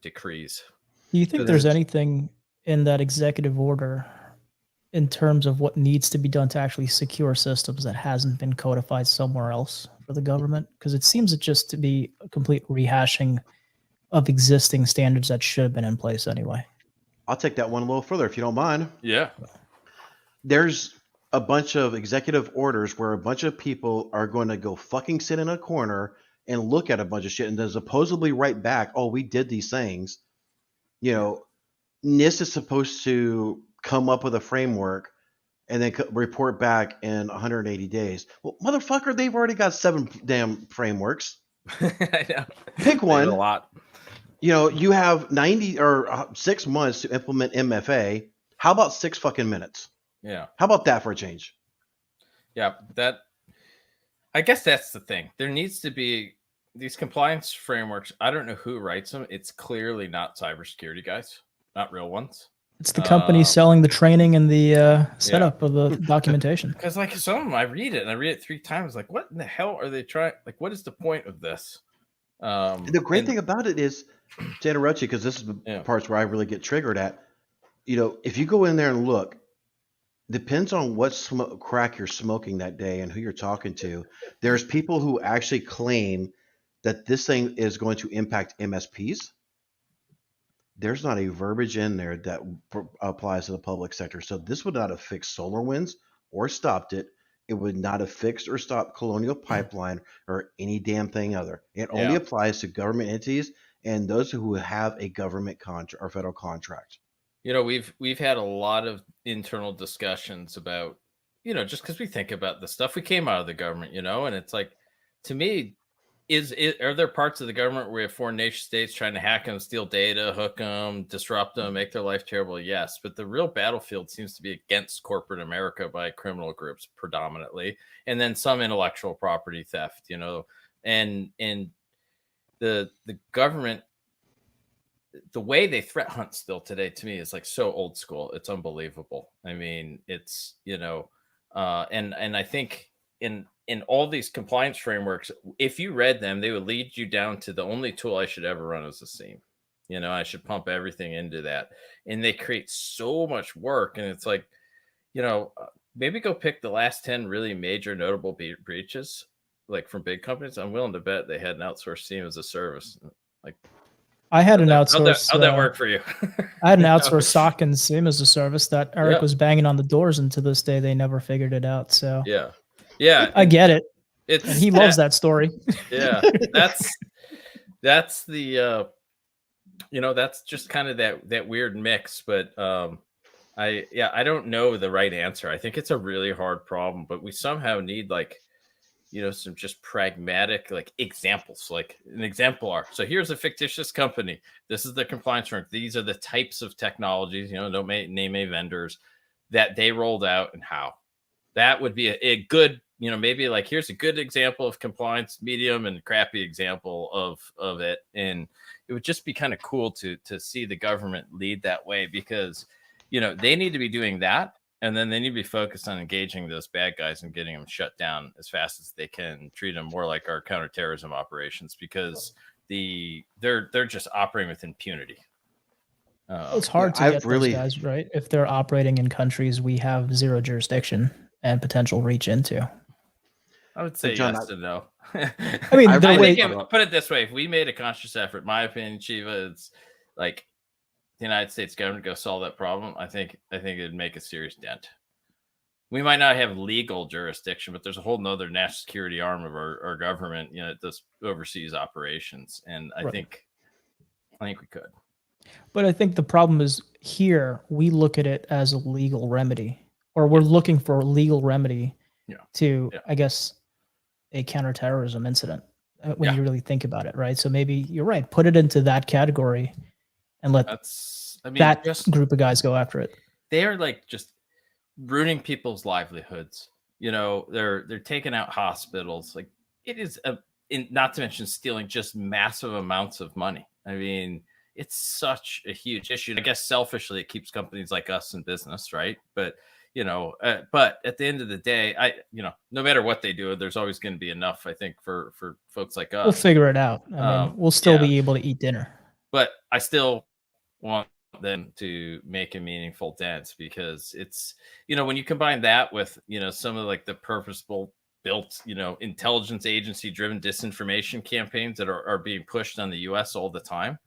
decrees. Do you think there's anything in that executive order in terms of what needs to be done to actually secure systems that hasn't been codified somewhere else for the government? Because it seems just to be a complete rehashing of existing standards that should have been in place anyway. I'll take that one a little further if you don't mind. Yeah. There's a bunch of executive orders where a bunch of people are going to go fucking sit in a corner and look at a bunch of shit and then supposedly write back, oh, we did these things. NIST is supposed to come up with a framework and then report back in 180 days. Well, motherfucker, they've already got 7 damn frameworks. I know. Pick one. A lot. You have 90 or 6 months to implement MFA. How about 6 fucking minutes? Yeah. How about that for a change? Yeah, I guess that's the thing. There needs to be these compliance frameworks. I don't know who writes them. It's clearly not cybersecurity guys, not real ones. It's the company selling the training and the setup Yeah. of the documentation. Because like some of them, I read it and I read it 3 times. Like, what in the hell are they trying? Like, what is the point of this? The great thing about it is, to interrupt you, because this is the parts where I really get triggered at. You know, if you go in there and look, depends on what crack you're smoking that day and who you're talking to. There's people who actually claim that this thing is going to impact MSPs. There's not a verbiage in there that applies to the public sector. So this would not have fixed SolarWinds or stopped it. It would not have fixed or stopped Colonial Pipeline or any damn thing other. It only applies to government entities and those who have a government contract or federal contract. You know, we've had a lot of internal discussions about, you know, just because we think about the stuff we came out of the government, you know, and it's like, to me, are there parts of the government where we have foreign nation states trying to hack them, steal data, hook them, disrupt them, make their life terrible? Yes, but the real battlefield seems to be against corporate America by criminal groups predominantly, and then some intellectual property theft, you know, and the government, the way they threat hunt still today to me is like so old school. It's unbelievable. I mean, it's, you know, and I think in all these compliance frameworks, if you read them, they would lead you down to the only tool I should ever run is a SIEM. You know, I should pump everything into that, and they create so much work. And it's like, you know, maybe go pick the last 10 really major notable breaches, like from big companies. I'm willing to bet they had an outsourced SIEM as a service. Like, I had an outsourced. How'd that work for you? I had an outsourced SOC and SIEM as a service that Eric was banging on the doors, and to this day they never figured it out. So yeah, I get it. And he loves that story. Yeah, that's the you know, that's just kind of that weird mix. But I don't know the right answer. I think it's a really hard problem, but we somehow need, like, you know, some just pragmatic, like, examples, like an exemplar. So here's a fictitious company. This is the compliance framework. These are the types of technologies, you know, don't name any vendors, that they rolled out and how. That would be a good, you know, maybe like, here's a good example of compliance, medium and crappy example of it. And it would just be kind of cool to see the government lead that way, because, you know, they need to be doing that. And then they need to be focused on engaging those bad guys and getting them shut down as fast as they can, treat them more like our counterterrorism operations, because they're just operating with impunity. It's hard to get those guys, right? If they're operating in countries we have zero jurisdiction and potential reach into. I would say Jon, yes and no. I mean, put it this way: if we made a conscious effort, my opinion, Shiva, it's like, the United States government go solve that problem, I think it'd make a serious dent. We might not have legal jurisdiction, but there's a whole nother national security arm of our government, you know, that does overseas operations. And I think we could. But I think the problem is here, we look at it as a legal remedy, or we're looking for a legal remedy to, I guess, a counterterrorism incident when you really think about it, right? So maybe you're right, put it into that category and let that group of guys go after it. They are like just ruining people's livelihoods. You know, they're taking out hospitals. Like, it is not to mention stealing just massive amounts of money. I mean, it's such a huge issue. I guess selfishly, it keeps companies like us in business, right? But, you know, but at the end of the day, you know, no matter what they do, there's always going to be enough, I think, for folks like us. We'll figure it out. I mean, we'll still be able to eat dinner. But I still want them to make a meaningful dent, because it's, you know, when you combine that with, you know, some of like the purposeful built, you know, intelligence agency driven disinformation campaigns that are being pushed on the US all the time.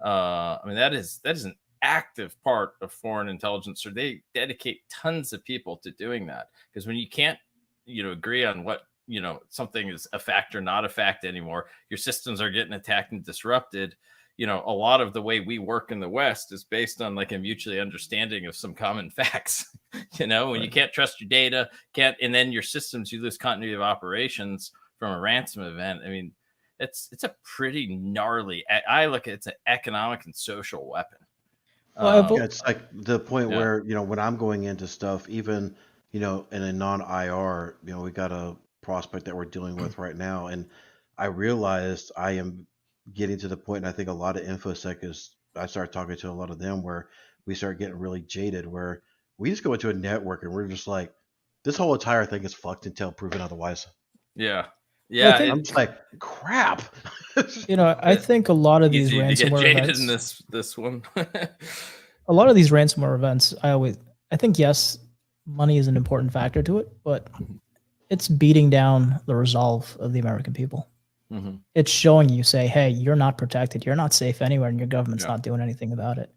I mean, that is an active part of foreign intelligence, or they dedicate tons of people to doing that. Because when you can't, you know, agree on what, you know, something is a fact or not a fact anymore, your systems are getting attacked and disrupted. You know, a lot of the way we work in the West is based on like a mutually understanding of some common facts. You know, when you can't trust your data, and then your systems, you lose continuity of operations from a ransom event. I mean, it's a pretty gnarly. I look at it's an economic and social weapon. It's like the point where, you know, when I'm going into stuff, even, you know, in a non-IR, you know, we got a prospect that we're dealing with right now, and I realized I am getting to the point, and I think a lot of infosec is. I started talking to a lot of them where we start getting really jaded, where we just go into a network and we're just like, this whole entire thing is fucked until proven otherwise. Yeah. Well, I Yeah. think- I'm just like, crap. I think a lot of these Easy to get ransomware jaded events, in this one. a lot of these ransomware events, I think yes, money is an important factor to it, but it's beating down the resolve of the American people. Mhm. It's showing you, say, hey, you're not protected, you're not safe anywhere, and your government's Yeah. not doing anything about it.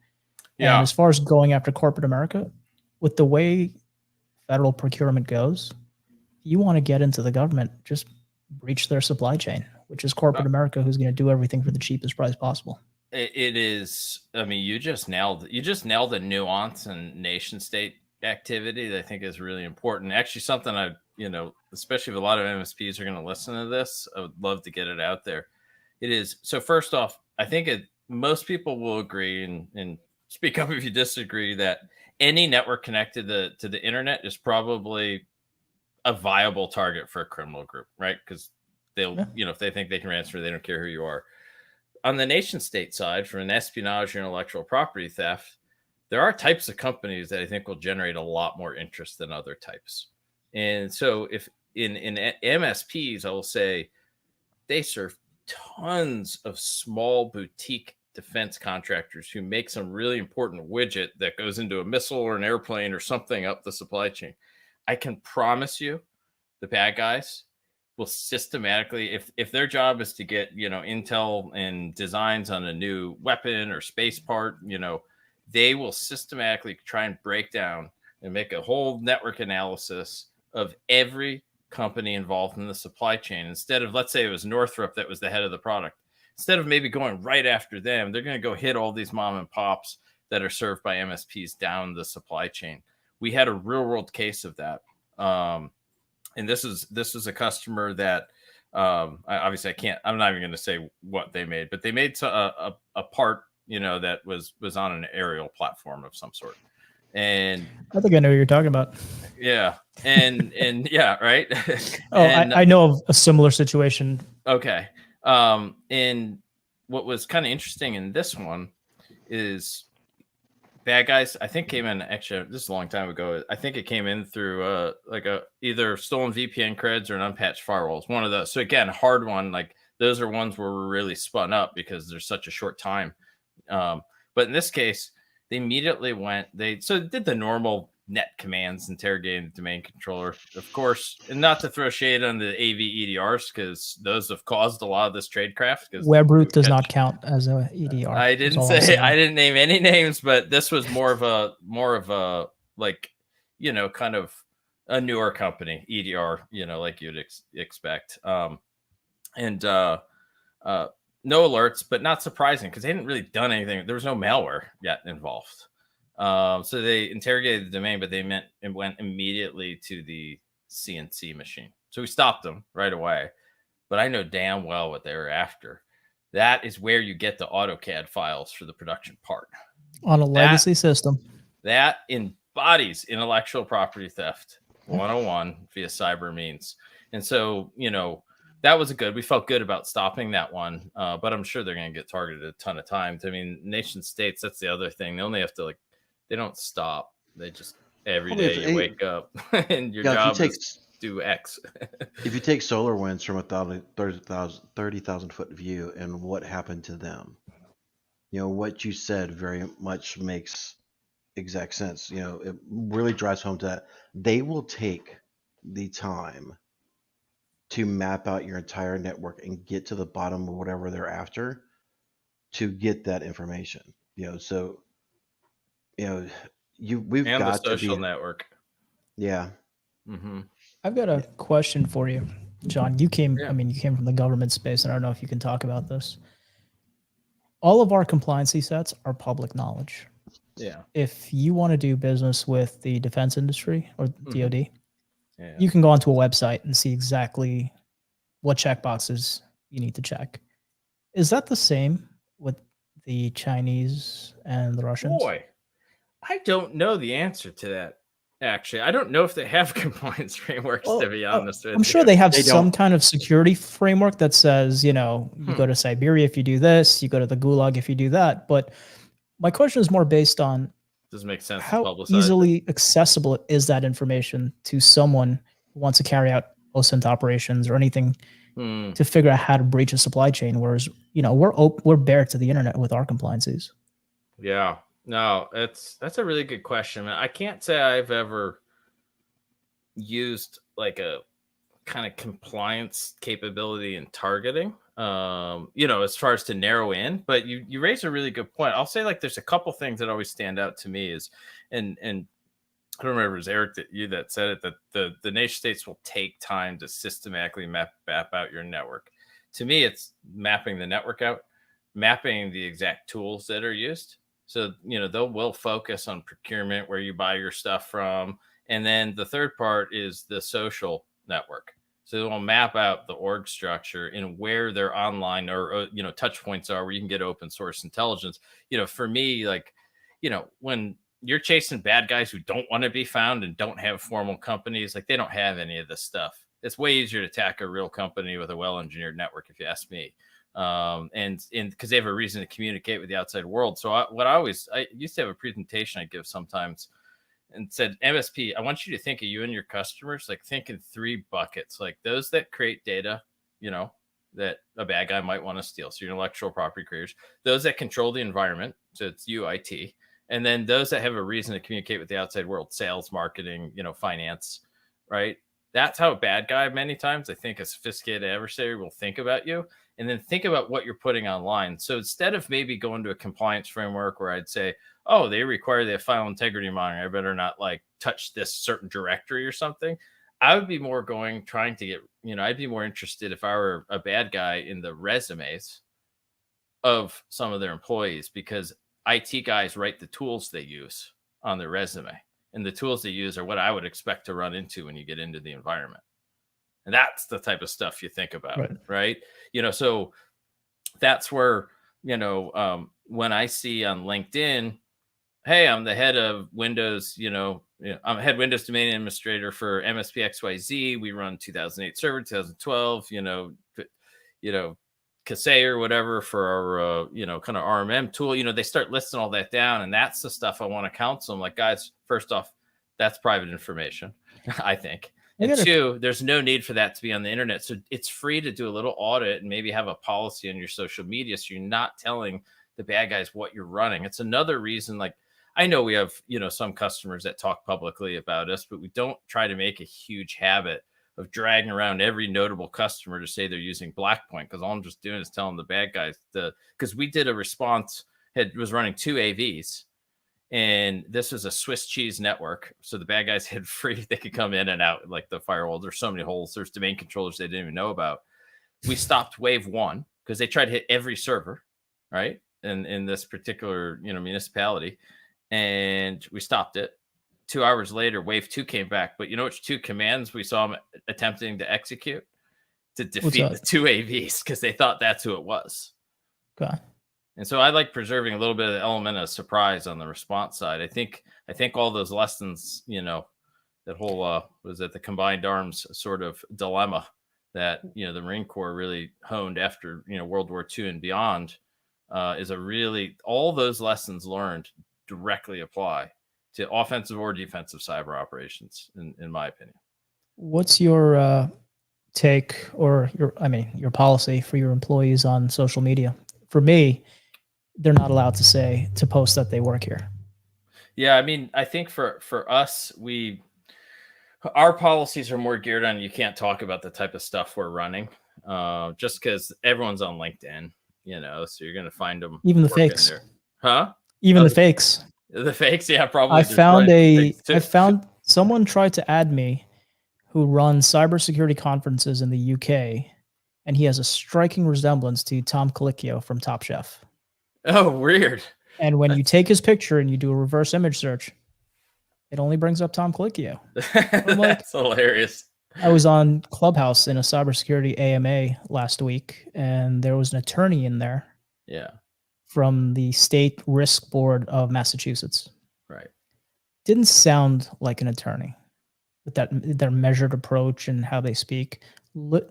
Yeah. And as far as going after corporate America, with the way federal procurement goes, if you want to get into the government, just breach their supply chain, which is corporate America, who's going to do everything for the cheapest price possible. It is. I mean, you just nailed the nuance and nation state activity that I think is really important. Actually, something especially if a lot of MSPs are going to listen to this, I would love to get it out there. It is. So first off, I think most people will agree, and speak up if you disagree, that any network connected to the internet is probably a viable target for a criminal group, right? Because they'll, if they think they can ransom, they don't care who you are. On the nation state side, for an espionage or intellectual property theft, there are types of companies that I think will generate a lot more interest than other types. And so if in MSPs, I will say they serve tons of small boutique defense contractors who make some really important widget that goes into a missile or an airplane or something up the supply chain. I can promise you the bad guys will systematically, if their job is to get, intel and designs on a new weapon or space part, they will systematically try and break down and make a whole network analysis of every company involved in the supply chain. Instead of, let's say it was Northrop that was the head of the product, instead of maybe going right after them, they're going to go hit all these mom and pops that are served by MSPs down the supply chain. We had a real world case of that. And this is a customer that obviously I'm not even going to say what they made, but they made a part, that was on an aerial platform of some sort. And I think I know what you're talking about. Yeah. And yeah, right. I know of a similar situation. Okay. And what was kind of interesting in this one is bad guys, I think, came in, actually, this is a long time ago. I think it came in through either stolen VPN creds or an unpatched firewalls, one of those. So again, hard one. Like those are ones where we're really spun up because there's such a short time. But in this case, they immediately did the normal net commands, interrogating the domain controller, of course, and not to throw shade on the AV EDRs because those have caused a lot of this tradecraft. Webroot does not count as a EDR. I didn't name any names, but this was more of a like, kind of a newer company, EDR, like you'd expect. No alerts, but not surprising because they hadn't really done anything. There was no malware yet involved. So they interrogated the domain, but it went immediately to the CNC machine. So we stopped them right away. But I know damn well what they were after. That is where you get the AutoCAD files for the production part. On a legacy system. That embodies intellectual property theft 101 via cyber means. And so, that was we felt good about stopping that one. But I'm sure they're going to get targeted a ton of times. I mean, nation states, that's the other thing. They only have to they don't stop. They just every day you wake up and your job is do X. If you take SolarWinds from a 30,000 foot view and what happened to them, what you said very much makes exact sense. It really drives home to that. They will take the time to map out your entire network and get to the bottom of whatever they're after to get that information. So we've and got the social to be network. Yeah. Mm-hmm. I've got a question for you, John. You came from the government space, and I don't know if you can talk about this. All of our compliancy sets are public knowledge. Yeah. If you want to do business with the defense industry or DoD, yeah, you can go onto a website and see exactly what checkboxes you need to check. Is that the same with the Chinese and the Russians? Boy, I don't know the answer to that. Actually, I don't know if they have compliance frameworks, to be honest with I'm sure you. they have They some don't. kind of security framework that says, you know, you go to Siberia if you do this, you go to the Gulag if you do that. But my question is more based on Doesn't make sense to how publicize it. easily accessible is that information to someone who wants to carry out OSINT operations or anything to figure out how to breach a supply chain. Whereas, you know, we're bare to the internet with our compliances. Yeah, no, that's a really good question, man. I can't say I've ever used like a kind of compliance capability in targeting, you know, as far as to narrow in. But you raise a really good point. I'll say like there's a couple things that always stand out to me is, and I don't remember, it was Eric that said it, that the nation states will take time to systematically map out your network. To me, it's mapping the network out, mapping the exact tools that are used. So, you know, will focus on procurement, where you buy your stuff from. And then the third part is the social network. So they'll map out the org structure and where their online or you know, touch points are, where you can get open source intelligence. You know, for me, like, you know, when you're chasing bad guys who don't want to be found and don't have formal companies, like they don't have any of this stuff. It's way easier to attack a real company with a well-engineered network, if you ask me. And because they have a reason to communicate with the outside world. So I used to have a presentation I give sometimes and said, MSP, I want you to think of you and your customers, like think in 3 buckets, like those that create data, you know, that a bad guy might want to steal. So your intellectual property creators, those that control the environment. So it's UIT. And then those that have a reason to communicate with the outside world, sales, marketing, you know, finance, right? That's how a bad guy, many times, I think a sophisticated adversary will think about you, and then think about what you're putting online. So instead of maybe going to a compliance framework where I'd say, oh, they require the file integrity monitoring, I better not like touch this certain directory or something. I would be more trying to get, you know, I'd be more interested if I were a bad guy in the resumes of some of their employees, because IT guys write the tools they use on their resume, and the tools they use are what I would expect to run into when you get into the environment. And that's the type of stuff you think about, right? You know, so that's where, you know, when I see on LinkedIn, hey, I'm the head of Windows, I'm head Windows domain administrator for MSP XYZ. We run 2008 server, 2012, Kaseya or whatever for our, kind of RMM tool. They start listing all that down, and that's the stuff I want to counsel them. Like, guys, first off, that's private information, I think. And 2, there's no need for that to be on the internet. So it's free to do a little audit and maybe have a policy on your social media, so you're not telling the bad guys what you're running. It's another reason, like, I know we have, some customers that talk publicly about us, but we don't try to make a huge habit of dragging around every notable customer to say they're using Blackpoint, because all I'm just doing is telling the bad guys because we did a response, was running 2 AVs, and this was a Swiss cheese network. So the bad guys had free, they could come in and out like the firewall. There's so many holes. There's domain controllers they didn't even know about. We stopped wave 1 because they tried to hit every server, right? In this particular, municipality. And we stopped it. 2 hours later, wave 2 came back. But you know which 2 commands we saw them attempting to execute to defeat the 2 AVs, because they thought that's who it was. Okay. And so I like preserving a little bit of the element of surprise on the response side. I think all those lessons, that whole was it the combined arms sort of dilemma that the Marine Corps really honed after World War II and beyond, is all those lessons learned directly apply to offensive or defensive cyber operations, in my opinion. What's your take, or your policy for your employees on social media? For me, they're not allowed to post that they work here. Yeah, I think for us, our policies are more geared on, you can't talk about the type of stuff we're running, just because everyone's on LinkedIn, so you're going to find them. Even the fakes. There. Huh? Even the fakes. The fakes, yeah, probably. I found someone tried to add me who runs cybersecurity conferences in the UK, and he has a striking resemblance to Tom Colicchio from Top Chef. Oh, weird. And when you take his picture and you do a reverse image search, it only brings up Tom Colicchio. That's hilarious. I was on Clubhouse in a cybersecurity AMA last week, and there was an attorney in there. Yeah. From the State Risk Board of Massachusetts. Right. didn't sound like an attorney with their measured approach and how they speak.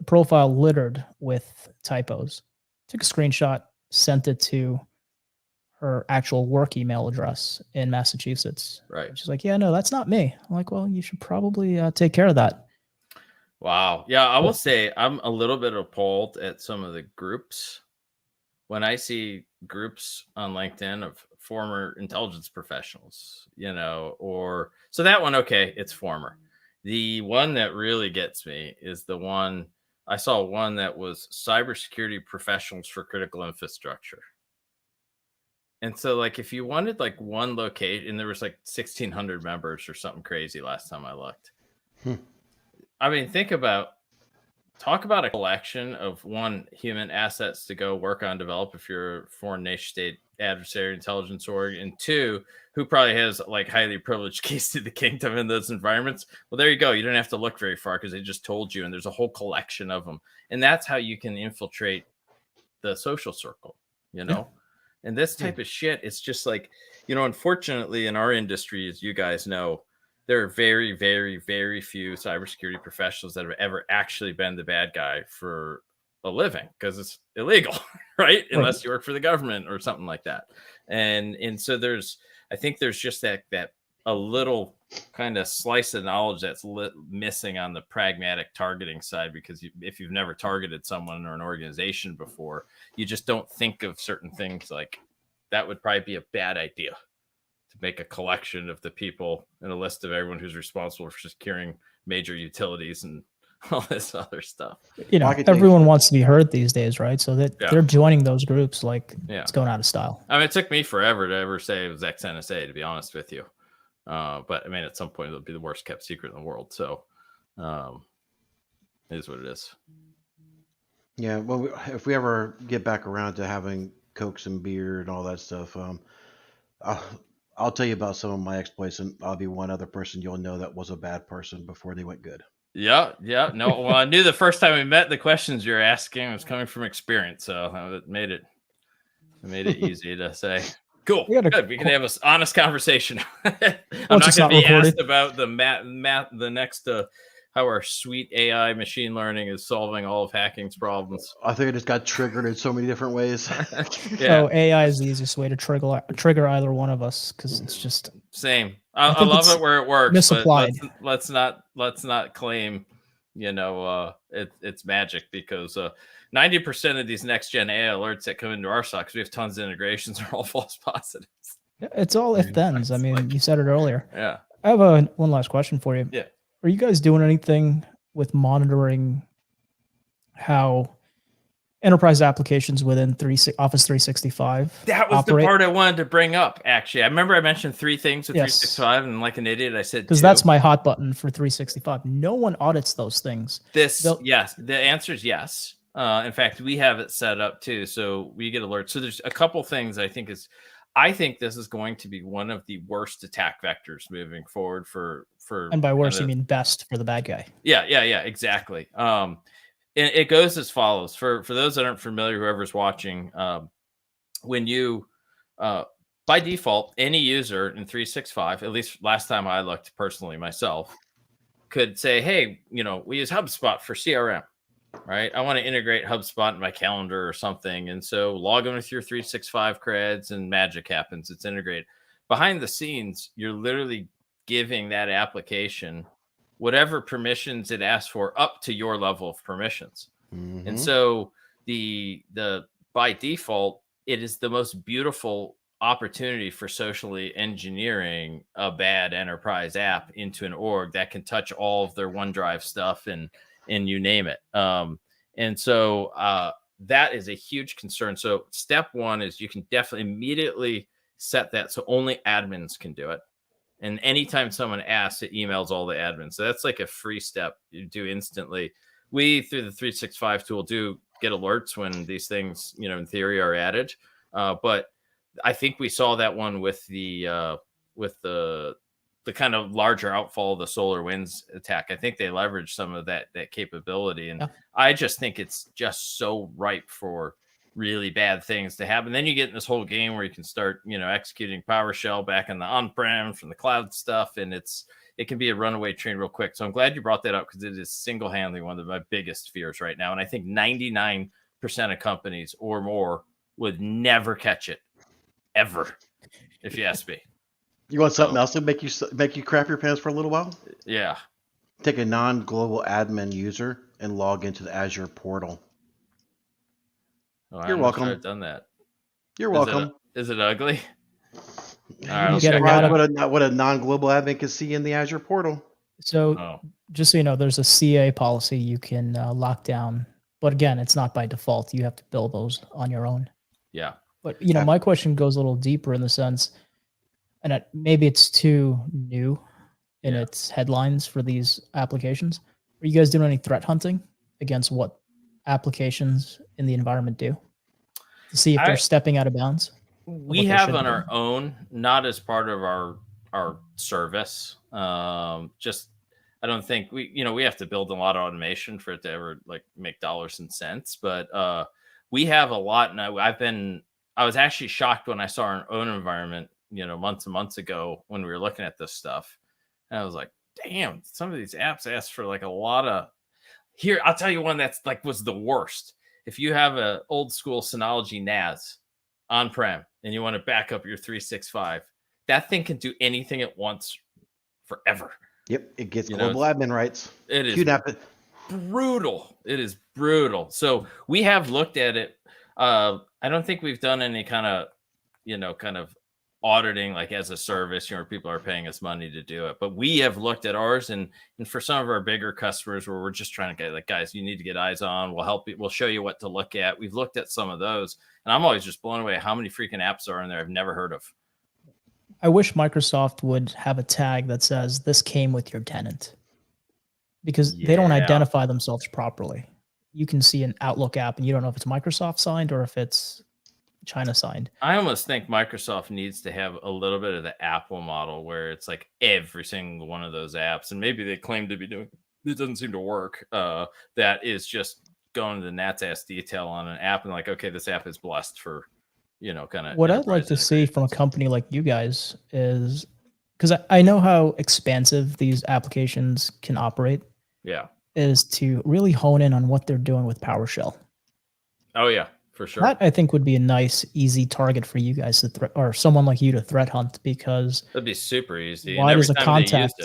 Profile littered with typos. Took a screenshot, sent it to her actual work email address in Massachusetts. Right. And she's like, yeah, no, that's not me. I'm like, well, you should probably take care of that. Wow. Yeah, I will say I'm a little bit appalled at some of the groups. When I see groups on LinkedIn of former intelligence professionals, or so that one, okay, it's former. The one that really gets me is the one I saw one that was cybersecurity professionals for critical infrastructure. And so, like, if you wanted like one location, and there was like 1,600 members or something crazy last time I looked. I mean, talk about a collection of one, human assets to go work on, develop if you're a foreign nation state adversary intelligence org, and two, who probably has like highly privileged keys to the kingdom in those environments. Well, there you go. You don't have to look very far because they just told you, and there's a whole collection of them. And that's how you can infiltrate the social circle, Yeah. And this type of shit, it's just like, unfortunately in our industry, as you guys know, there are very, very, very few cybersecurity professionals that have ever actually been the bad guy for a living because it's illegal, right? Unless you work for the government or something like that. And so I think there's just that a little kind of slice of knowledge that's missing on the pragmatic targeting side, because if you've never targeted someone or an organization before, you just don't think of certain things like that would probably be a bad idea to make a collection of the people and a list of everyone who's responsible for securing major utilities and all this other stuff. Everyone wants to be heard these days, right? So that they're joining those groups like it's going out of style. I mean, it took me forever to ever say it was ex-NSA, to be honest with you. But I mean, at some point it'll be the worst kept secret in the world. So it is what it is. Yeah. Well, if we ever get back around to having Cokes and beer and all that stuff, I'll tell you about some of my exploits, and I'll be one other person you'll know that was a bad person before they went good. Yeah. No, well, I knew the first time we met, the questions you're asking was coming from experience, so it made it easy to say. Cool. Good. We can have an honest conversation. I'm not going to be asked about the next how our sweet AI machine learning is solving all of hacking's problems. I think it just got triggered in so many different ways. So AI is the easiest way to trigger either one of us, because it's just same. I love it where it works. Misapplied. But let's not claim it's magic, because 90% of these next gen AI alerts that come into our SOC, we have tons of integrations, are all false positives. It's all if thens. I mean, you said it earlier. Yeah. I have one last question for you. Yeah. Are you guys doing anything with monitoring how enterprise applications within Office 365 That was operate? the part I wanted to bring up, actually. I remember I mentioned 3 things with 365, and like an idiot, I said because that's my hot button for 365. No one audits those things. Yes, the answer is yes. In fact, we have it set up too, so we get alerts. So there's a couple things I think this is going to be one of the worst attack vectors moving forward for and by worst you mean best for the bad guy. Yeah, exactly. And it goes as follows. For those that aren't familiar, whoever's watching, when you by default, any user in 365, at least last time I looked personally myself, could say, hey, we use HubSpot for CRM, right? I want to integrate HubSpot in my calendar or something. And so log in with your 365 creds and magic happens. It's integrated. Behind the scenes, you're literally giving that application whatever permissions it asks for up to your level of permissions. Mm-hmm. And so the by default, it is the most beautiful opportunity for socially engineering a bad enterprise app into an org that can touch all of their OneDrive stuff and you name it. And so that is a huge concern. So step one is you can definitely immediately set that so only admins can do it. And anytime someone asks, it emails all the admins. So that's like a free step you do instantly. We, through the 365 tool, do get alerts when these things, in theory, are added. But I think we saw that one with the kind of larger outfall of the SolarWinds attack. I think they leveraged some of that capability. And I just think it's just so ripe for really bad things to happen. Then you get in this whole game where you can start, executing PowerShell back in the on-prem from the cloud stuff, and it can be a runaway train real quick. So I'm glad you brought that up, because it is single-handedly one of my biggest fears right now. And I think 99% of companies or more would never catch it, ever, if you ask me. You want something else to make you crap your pants for a little while? Yeah. Take a non-global admin user and log into the Azure portal. Oh, You're I'm welcome. Sure I've done that. You're welcome. Is it ugly? You'd be surprised what a non-global admin can see in the Azure portal. So just so you know, there's a CA policy you can lock down. But again, it's not by default. You have to build those on your own. Yeah. But, my question goes a little deeper in the sense, and maybe it's too new in its headlines for these applications. Are you guys doing any threat hunting against what applications in the environment do to see if they're stepping out of bounds? We have on our own, not as part of our service. Just, I don't think we have to build a lot of automation for it to ever make dollars and cents. But we have a lot, and I was actually shocked when I saw our own environment, months and months ago when we were looking at this stuff. And I was like, damn, some of these apps ask for a lot of. Here, I'll tell you one that's was the worst. If you have an old school Synology NAS on-prem and you want to back up your 365, that thing can do anything it wants forever. Yep, it gets global admin rights. It is brutal. It is brutal. So we have looked at it. I don't think we've done any kind of auditing as a service, where people are paying us money to do it. But we have looked at ours, and for some of our bigger customers where we're just trying to get guys, you need to get eyes on. We'll help you. We'll show you what to look at. We've looked at some of those, and I'm always just blown away how many freaking apps are in there I've never heard of. I wish Microsoft would have a tag that says this came with your tenant, because they don't identify themselves properly. You can see an Outlook app and you don't know if it's Microsoft signed or if it's China signed. I almost think Microsoft needs to have a little bit of the Apple model where it's every single one of those apps, and maybe they claim to be doing, it doesn't seem to work. That is just going to the nat's ass detail on an app and okay, this app is blessed for, kind of. What I'd like to see from a company like you guys is, because I know how expansive these applications can operate. Yeah. Is to really hone in on what they're doing with PowerShell. Oh yeah. For sure. That I think would be a nice, easy target for you guys to or someone like you to threat hunt, because that'd be super easy. Why does a contact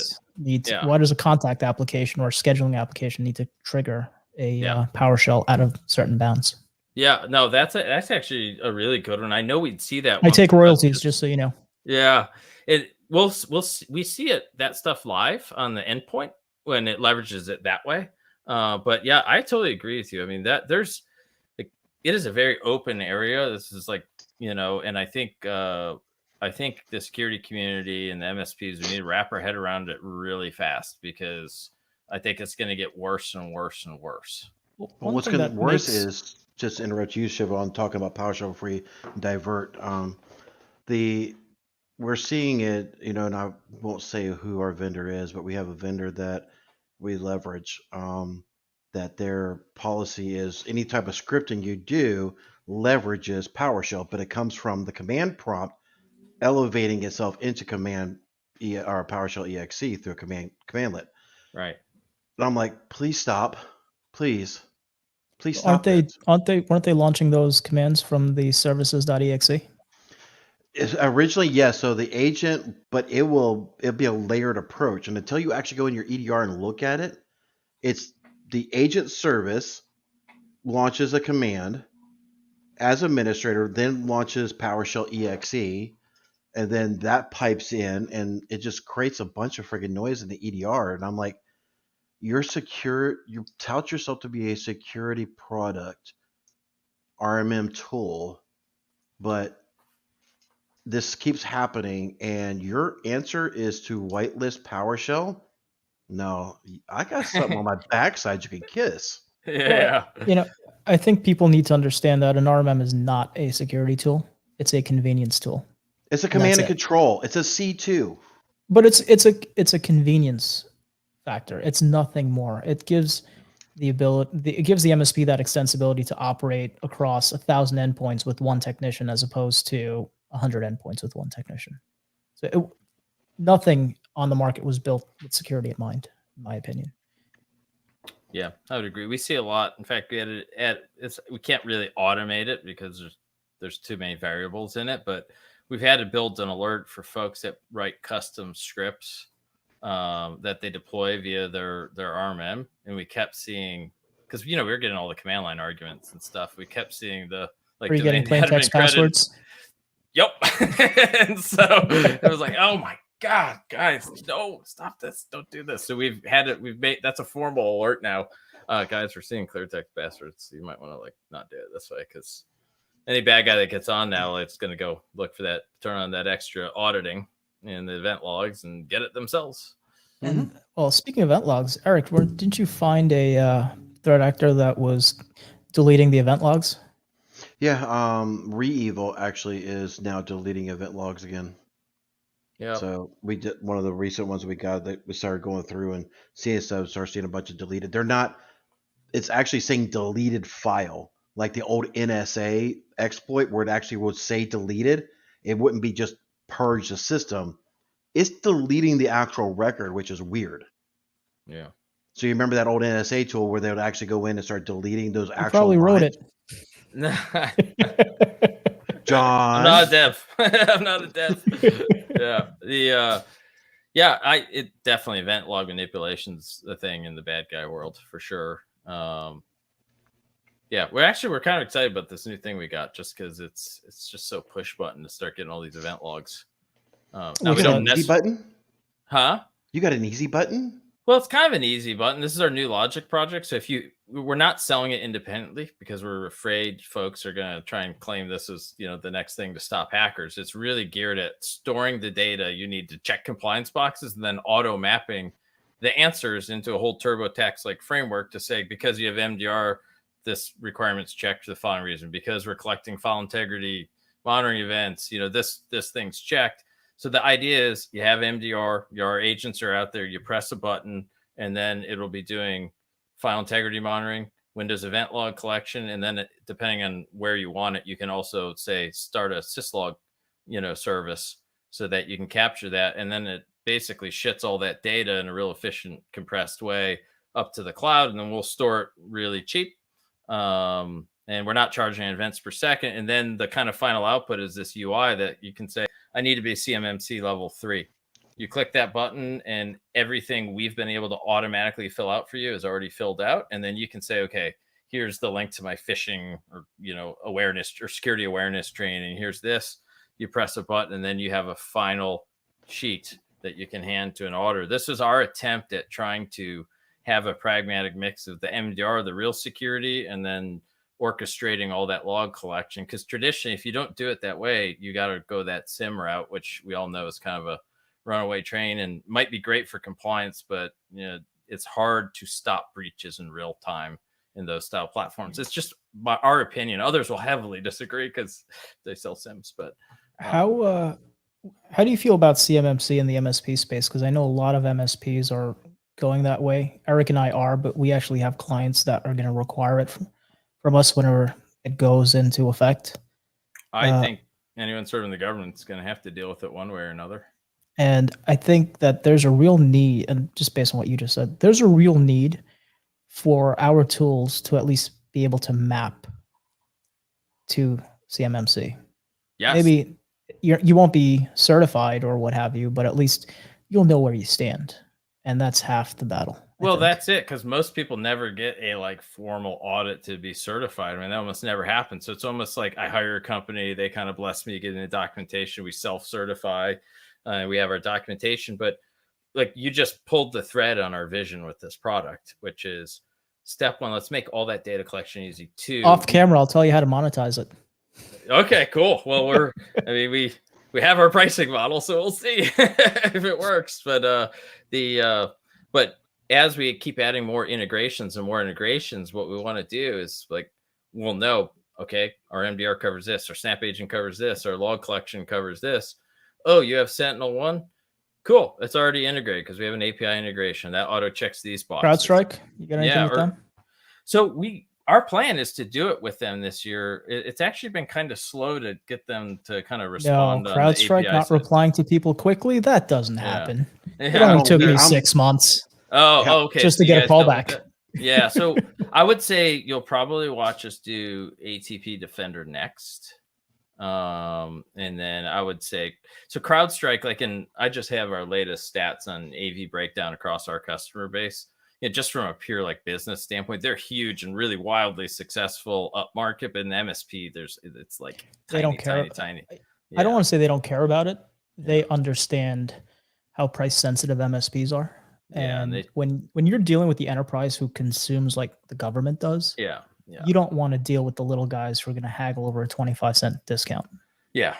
why does a contact application or a scheduling application need to trigger a PowerShell out of certain bounds? Yeah, no, that's actually a really good one. I know we'd see that. I take royalties, just so you know. Yeah, we see that stuff live on the endpoint when it leverages it that way. But yeah, I totally agree with you. I mean it is a very open area. This is and I think the security community and the MSPs, we need to wrap our head around it really fast, because I think it's going to get worse and worse and worse. Well, what's going to get worse is, just to interrupt you, Siobhan, talking about PowerShell before you divert. We're seeing it, and I won't say who our vendor is, but we have a vendor that we leverage. That their policy is any type of scripting you do leverages PowerShell, but it comes from the command prompt elevating itself into command or PowerShell exe through a commandlet. Right. And I'm like, please stop. Please stop. Weren't they launching those commands from the services.exe? Originally, yes. So the agent, but it'll be a layered approach. And until you actually go in your EDR and look at it, it's the agent service launches a command as administrator, then launches PowerShell exe, and then that pipes in, and it just creates a bunch of friggin' noise in the EDR. And I'm like, you're secure. You tout yourself to be a security product, RMM tool, but this keeps happening, and your answer is to whitelist PowerShell. No, I got something on my backside you can kiss. Yeah. I think people need to understand that an RMM is not a security tool. It's a convenience tool. It's a command and control. It's a C2. But it's a convenience factor. It's nothing more. It gives it gives the MSP that extensibility to operate across 1,000 endpoints with one technician as opposed to 100 endpoints with one technician. So nothing on the market was built with security in mind, in my opinion. Yeah, I would agree. We see a lot. In fact, we can't really automate it because there's too many variables in it, but we've had to build an alert for folks that write custom scripts that they deploy via their RMM, and we kept seeing, because we were getting all the command line arguments and stuff. We kept seeing Are you getting plain text passwords? Yep. And so it was like, oh my God, guys, no, stop this. Don't do this. So we've made, that's a formal alert now. Guys, we're seeing clear text passwords. So you might want to not do it this way, because any bad guy that gets on now, it's going to go look for that, turn on that extra auditing in the event logs and get it themselves. And well, speaking of event logs, Eric, didn't you find a threat actor that was deleting the event logs? Yeah, Re-Evil actually is now deleting event logs again. Yeah. So we did one of the recent ones we got that we started going through, and CSO started seeing a bunch of deleted. They're not. It's actually saying deleted file, like the old NSA exploit where it actually would say deleted. It wouldn't be just purge the system. It's deleting the actual record, which is weird. Yeah. So you remember that old NSA tool where they would actually go in and start deleting those actual. Probably wrote it. John, I'm not a dev. I'm not a dev. Yeah. It definitely, event log manipulation's a thing in the bad guy world for sure. Yeah, we're kind of excited about this new thing we got, just because it's just so push button to start getting all these event logs. Now we don't easy button? Huh? You got an easy button? Well, it's kind of an easy button. This is our new logic project. So we're not selling it independently because we're afraid folks are going to try and claim this is, the next thing to stop hackers. It's really geared at storing the data you need to check compliance boxes and then auto mapping the answers into a whole TurboTax like framework to say, because you have MDR, this requirement's checked for the following reason. Because we're collecting file integrity monitoring events, this thing's checked. So the idea is you have MDR, your agents are out there, you press a button, and then it'll be doing file integrity monitoring, Windows event log collection, and then depending on where you want it, you can also say start a syslog, service so that you can capture that, and then it basically shits all that data in a real efficient, compressed way up to the cloud, and then we'll store it really cheap. And we're not charging events per second. And then the kind of final output is this UI that you can say, I need to be CMMC level 3. You click that button and everything we've been able to automatically fill out for you is already filled out. And then you can say, okay, here's the link to my phishing or, awareness or security awareness training. Here's this. You press a button and then you have a final sheet that you can hand to an auditor. This is our attempt at trying to have a pragmatic mix of the MDR, the real security, and then orchestrating all that log collection. Because traditionally, if you don't do it that way, you got to go that SIM route, which we all know is kind of a runaway train and might be great for compliance, but it's hard to stop breaches in real time in those style platforms. It's just our opinion. Others will heavily disagree because they sell SIMs. But how do you feel about CMMC in the MSP space? Because I know a lot of MSPs are going that way. Eric and I are, but we actually have clients that are going to require it from us whenever it goes into effect. I think anyone serving the government is going to have to deal with it one way or another. And I think that there's a real need, and just based on what you just said, there's a real need for our tools to at least be able to map to CMMC. Yes. Maybe you won't be certified or what have you, but at least you'll know where you stand. And that's half the battle. Well, that's it, because most people never get a formal audit to be certified. I mean, that almost never happens. So it's almost like I hire a company, they kind of bless me getting the documentation, we self-certify, we have our documentation. But you just pulled the thread on our vision with this product, which is step one, let's make all that data collection easy. 2, off camera, I'll tell you how to monetize it. Okay, cool. Well, we have our pricing model, so we'll see if it works. But but as we keep adding more integrations, what we want to do is we'll know, okay, our MDR covers this, our Snap agent covers this, our log collection covers this. Oh, you have Sentinel-1? Cool. It's already integrated because we have an API integration that auto checks these boxes. CrowdStrike? You got anything with them? So our plan is to do it with them this year. It's actually been kind of slow to get them to kind of No, respond on the CrowdStrike API not side. replying to people quickly. That doesn't Yeah. happen. It Yeah. only took me I'm- 6 months Oh, okay. just So to you get a guys call dealt with back. it? Yeah. So I would say you'll probably watch us do ATP Defender next. And then I would say, so CrowdStrike, I just have our latest stats on AV breakdown across our customer base. Just from a pure business standpoint, they're huge and really wildly successful up market. But in the MSP, it's like They don't care. tiny. I don't want to say they don't care about it. They Yeah. understand how price sensitive MSPs are. Yeah, And when you're dealing with the enterprise who consumes like the government does, Yeah. you don't want to deal with the little guys who are going to haggle over a 25-cent discount. Yeah,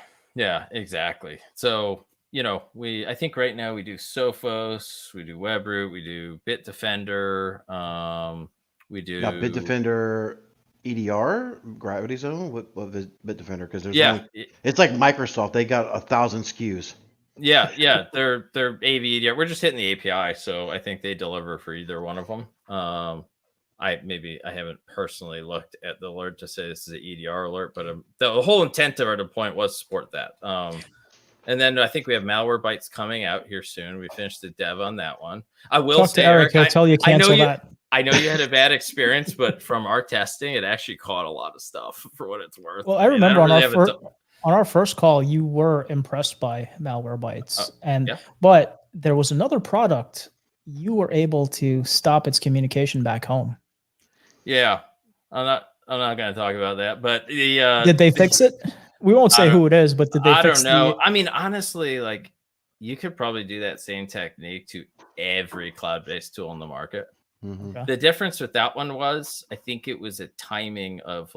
exactly. So, I think right now we do Sophos, we do Webroot, we do Bitdefender, we do Bitdefender EDR, Gravity Zone. What is Bitdefender? Because there's it's like Microsoft. They got 1,000 SKUs. Yeah, they're AV EDR. We're just hitting the API, so I think they deliver for either one of them. I haven't personally looked at the alert to say this is an EDR alert, but the whole intent of our deployment was support that. And then I think we have Malwarebytes coming out here soon. We finished the dev on that one. I will Talk say, to Eric. He'll tell you cancel that. I know you had a bad experience, but from our testing, it actually caught a lot of stuff for what it's worth. Well, I remember on our first call, you were impressed by Malwarebytes, but there was another product you were able to stop its communication back home. Yeah, I'm not going to talk about that, but did they fix it? We won't say who it is, but did they fix it? I don't know. I mean, honestly, you could probably do that same technique to every cloud-based tool in the market. Mm-hmm. Okay. The difference with that one was, I think it was a timing of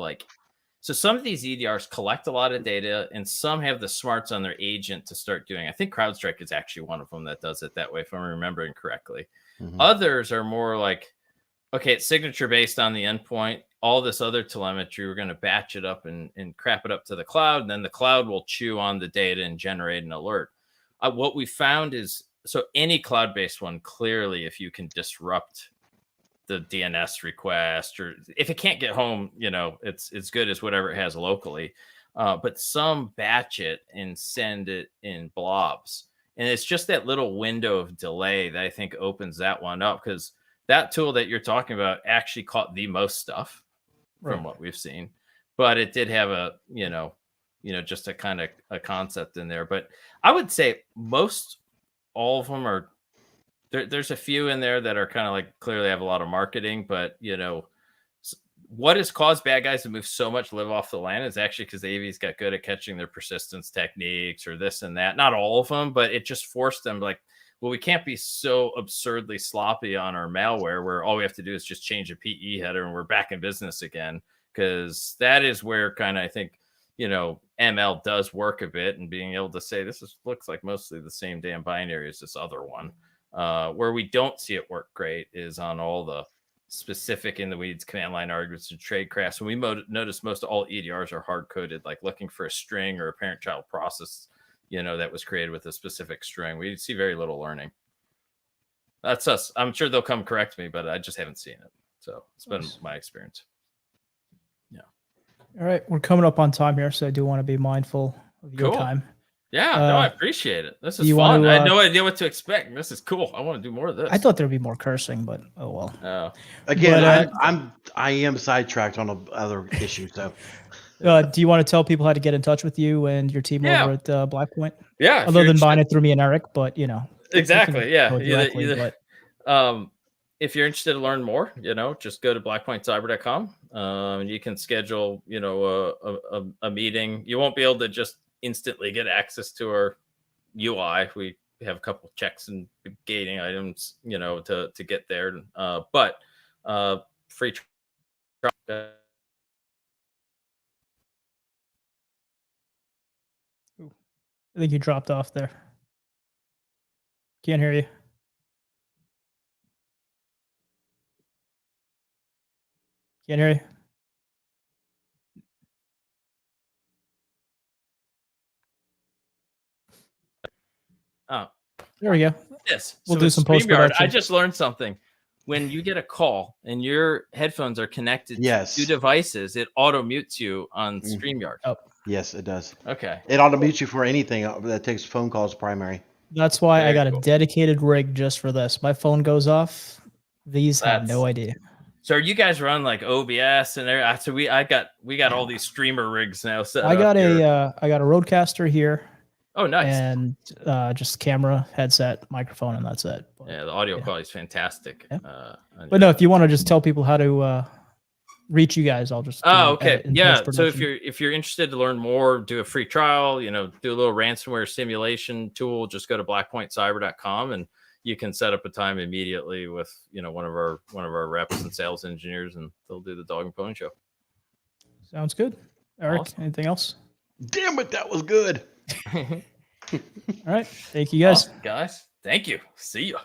so some of these EDRs collect a lot of data and some have the smarts on their agent to start doing. I think CrowdStrike is actually one of them that does it that way, if I'm remembering correctly. Mm-hmm. Others are more okay, it's signature based on the endpoint. All this other telemetry, we're going to batch it up and crap it up to the cloud. And then the cloud will chew on the data and generate an alert. What we found is, so any cloud-based one, clearly, if you can disrupt the DNS request, or if it can't get home, it's good as whatever it has locally. But some batch it and send it in blobs. And it's just that little window of delay that I think opens that one up, because that tool that you're talking about actually caught the most stuff from what we've seen, but it did have a, just a kind of a concept in there. But I would say all of them are there's a few in there that are kind of clearly have a lot of marketing, but what has caused bad guys to move so much live off the land is actually because the AVs got good at catching their persistence techniques or this and that. Not all of them, but it just forced them well, we can't be so absurdly sloppy on our malware where all we have to do is just change a PE header and we're back in business again. Because that is where kind of, I think, ML does work a bit, and being able to say this looks like mostly the same damn binary as this other one. Where we don't see it work great is on all the specific in the weeds command line arguments and trade crafts. And we notice most all EDRs are hard coded, looking for a string or a parent child process that was created with a specific string. We see very little learning. That's us. I'm sure they'll come correct me, but I just haven't seen it. So it's been my experience. Yeah. All right. We're coming up on time here, so I do want to be mindful of your time. Yeah, no, I appreciate it. This is fun. I had no idea what to expect. This is cool. I want to do more of this. I thought there'd be more cursing, but oh well. Again, I am sidetracked on other issues, so. Do you want to tell people how to get in touch with you and your team over at Blackpoint? Yeah. Other than buying it through me and Eric, but Exactly. Yeah. Either. If you're interested to learn more, just go to blackpointcyber.com. You can schedule, a meeting. You won't be able to just instantly get access to our UI. We have a couple checks and gating items, to get there. But free trial. I think you dropped off there. Can't hear you. Can't hear you. Oh, there we go. Yes. We'll do some post-production. I just learned something. when you get a call and your headphones are connected Yes. to two devices, it auto mutes you on StreamYard. Oh, Yes, it does. Okay. It auto mutes you for anything that takes phone calls primary. that's why I Very got cool. a dedicated rig just for this. My phone goes off. These have no idea. So are you guys run like OBS and there? So we got all these streamer rigs now set I up got here. I got a Rodecaster here. Oh, nice. And just camera, headset, microphone, and that's it. But, Yeah, the audio quality is fantastic. Yeah. On but your- no, if you want to just tell people how to reach you guys, I'll just okay. edit in Yeah. So post-production. if you're interested to learn more, do a free trial, do a little ransomware simulation tool, just go to blackpointcyber.com and you can set up a time immediately with one of our reps and sales engineers, and they'll do the dog and pony show. Sounds good. Eric, Awesome. anything else? Damn it, that was good. All right. Thank you guys. Awesome, guys. Thank you. See ya.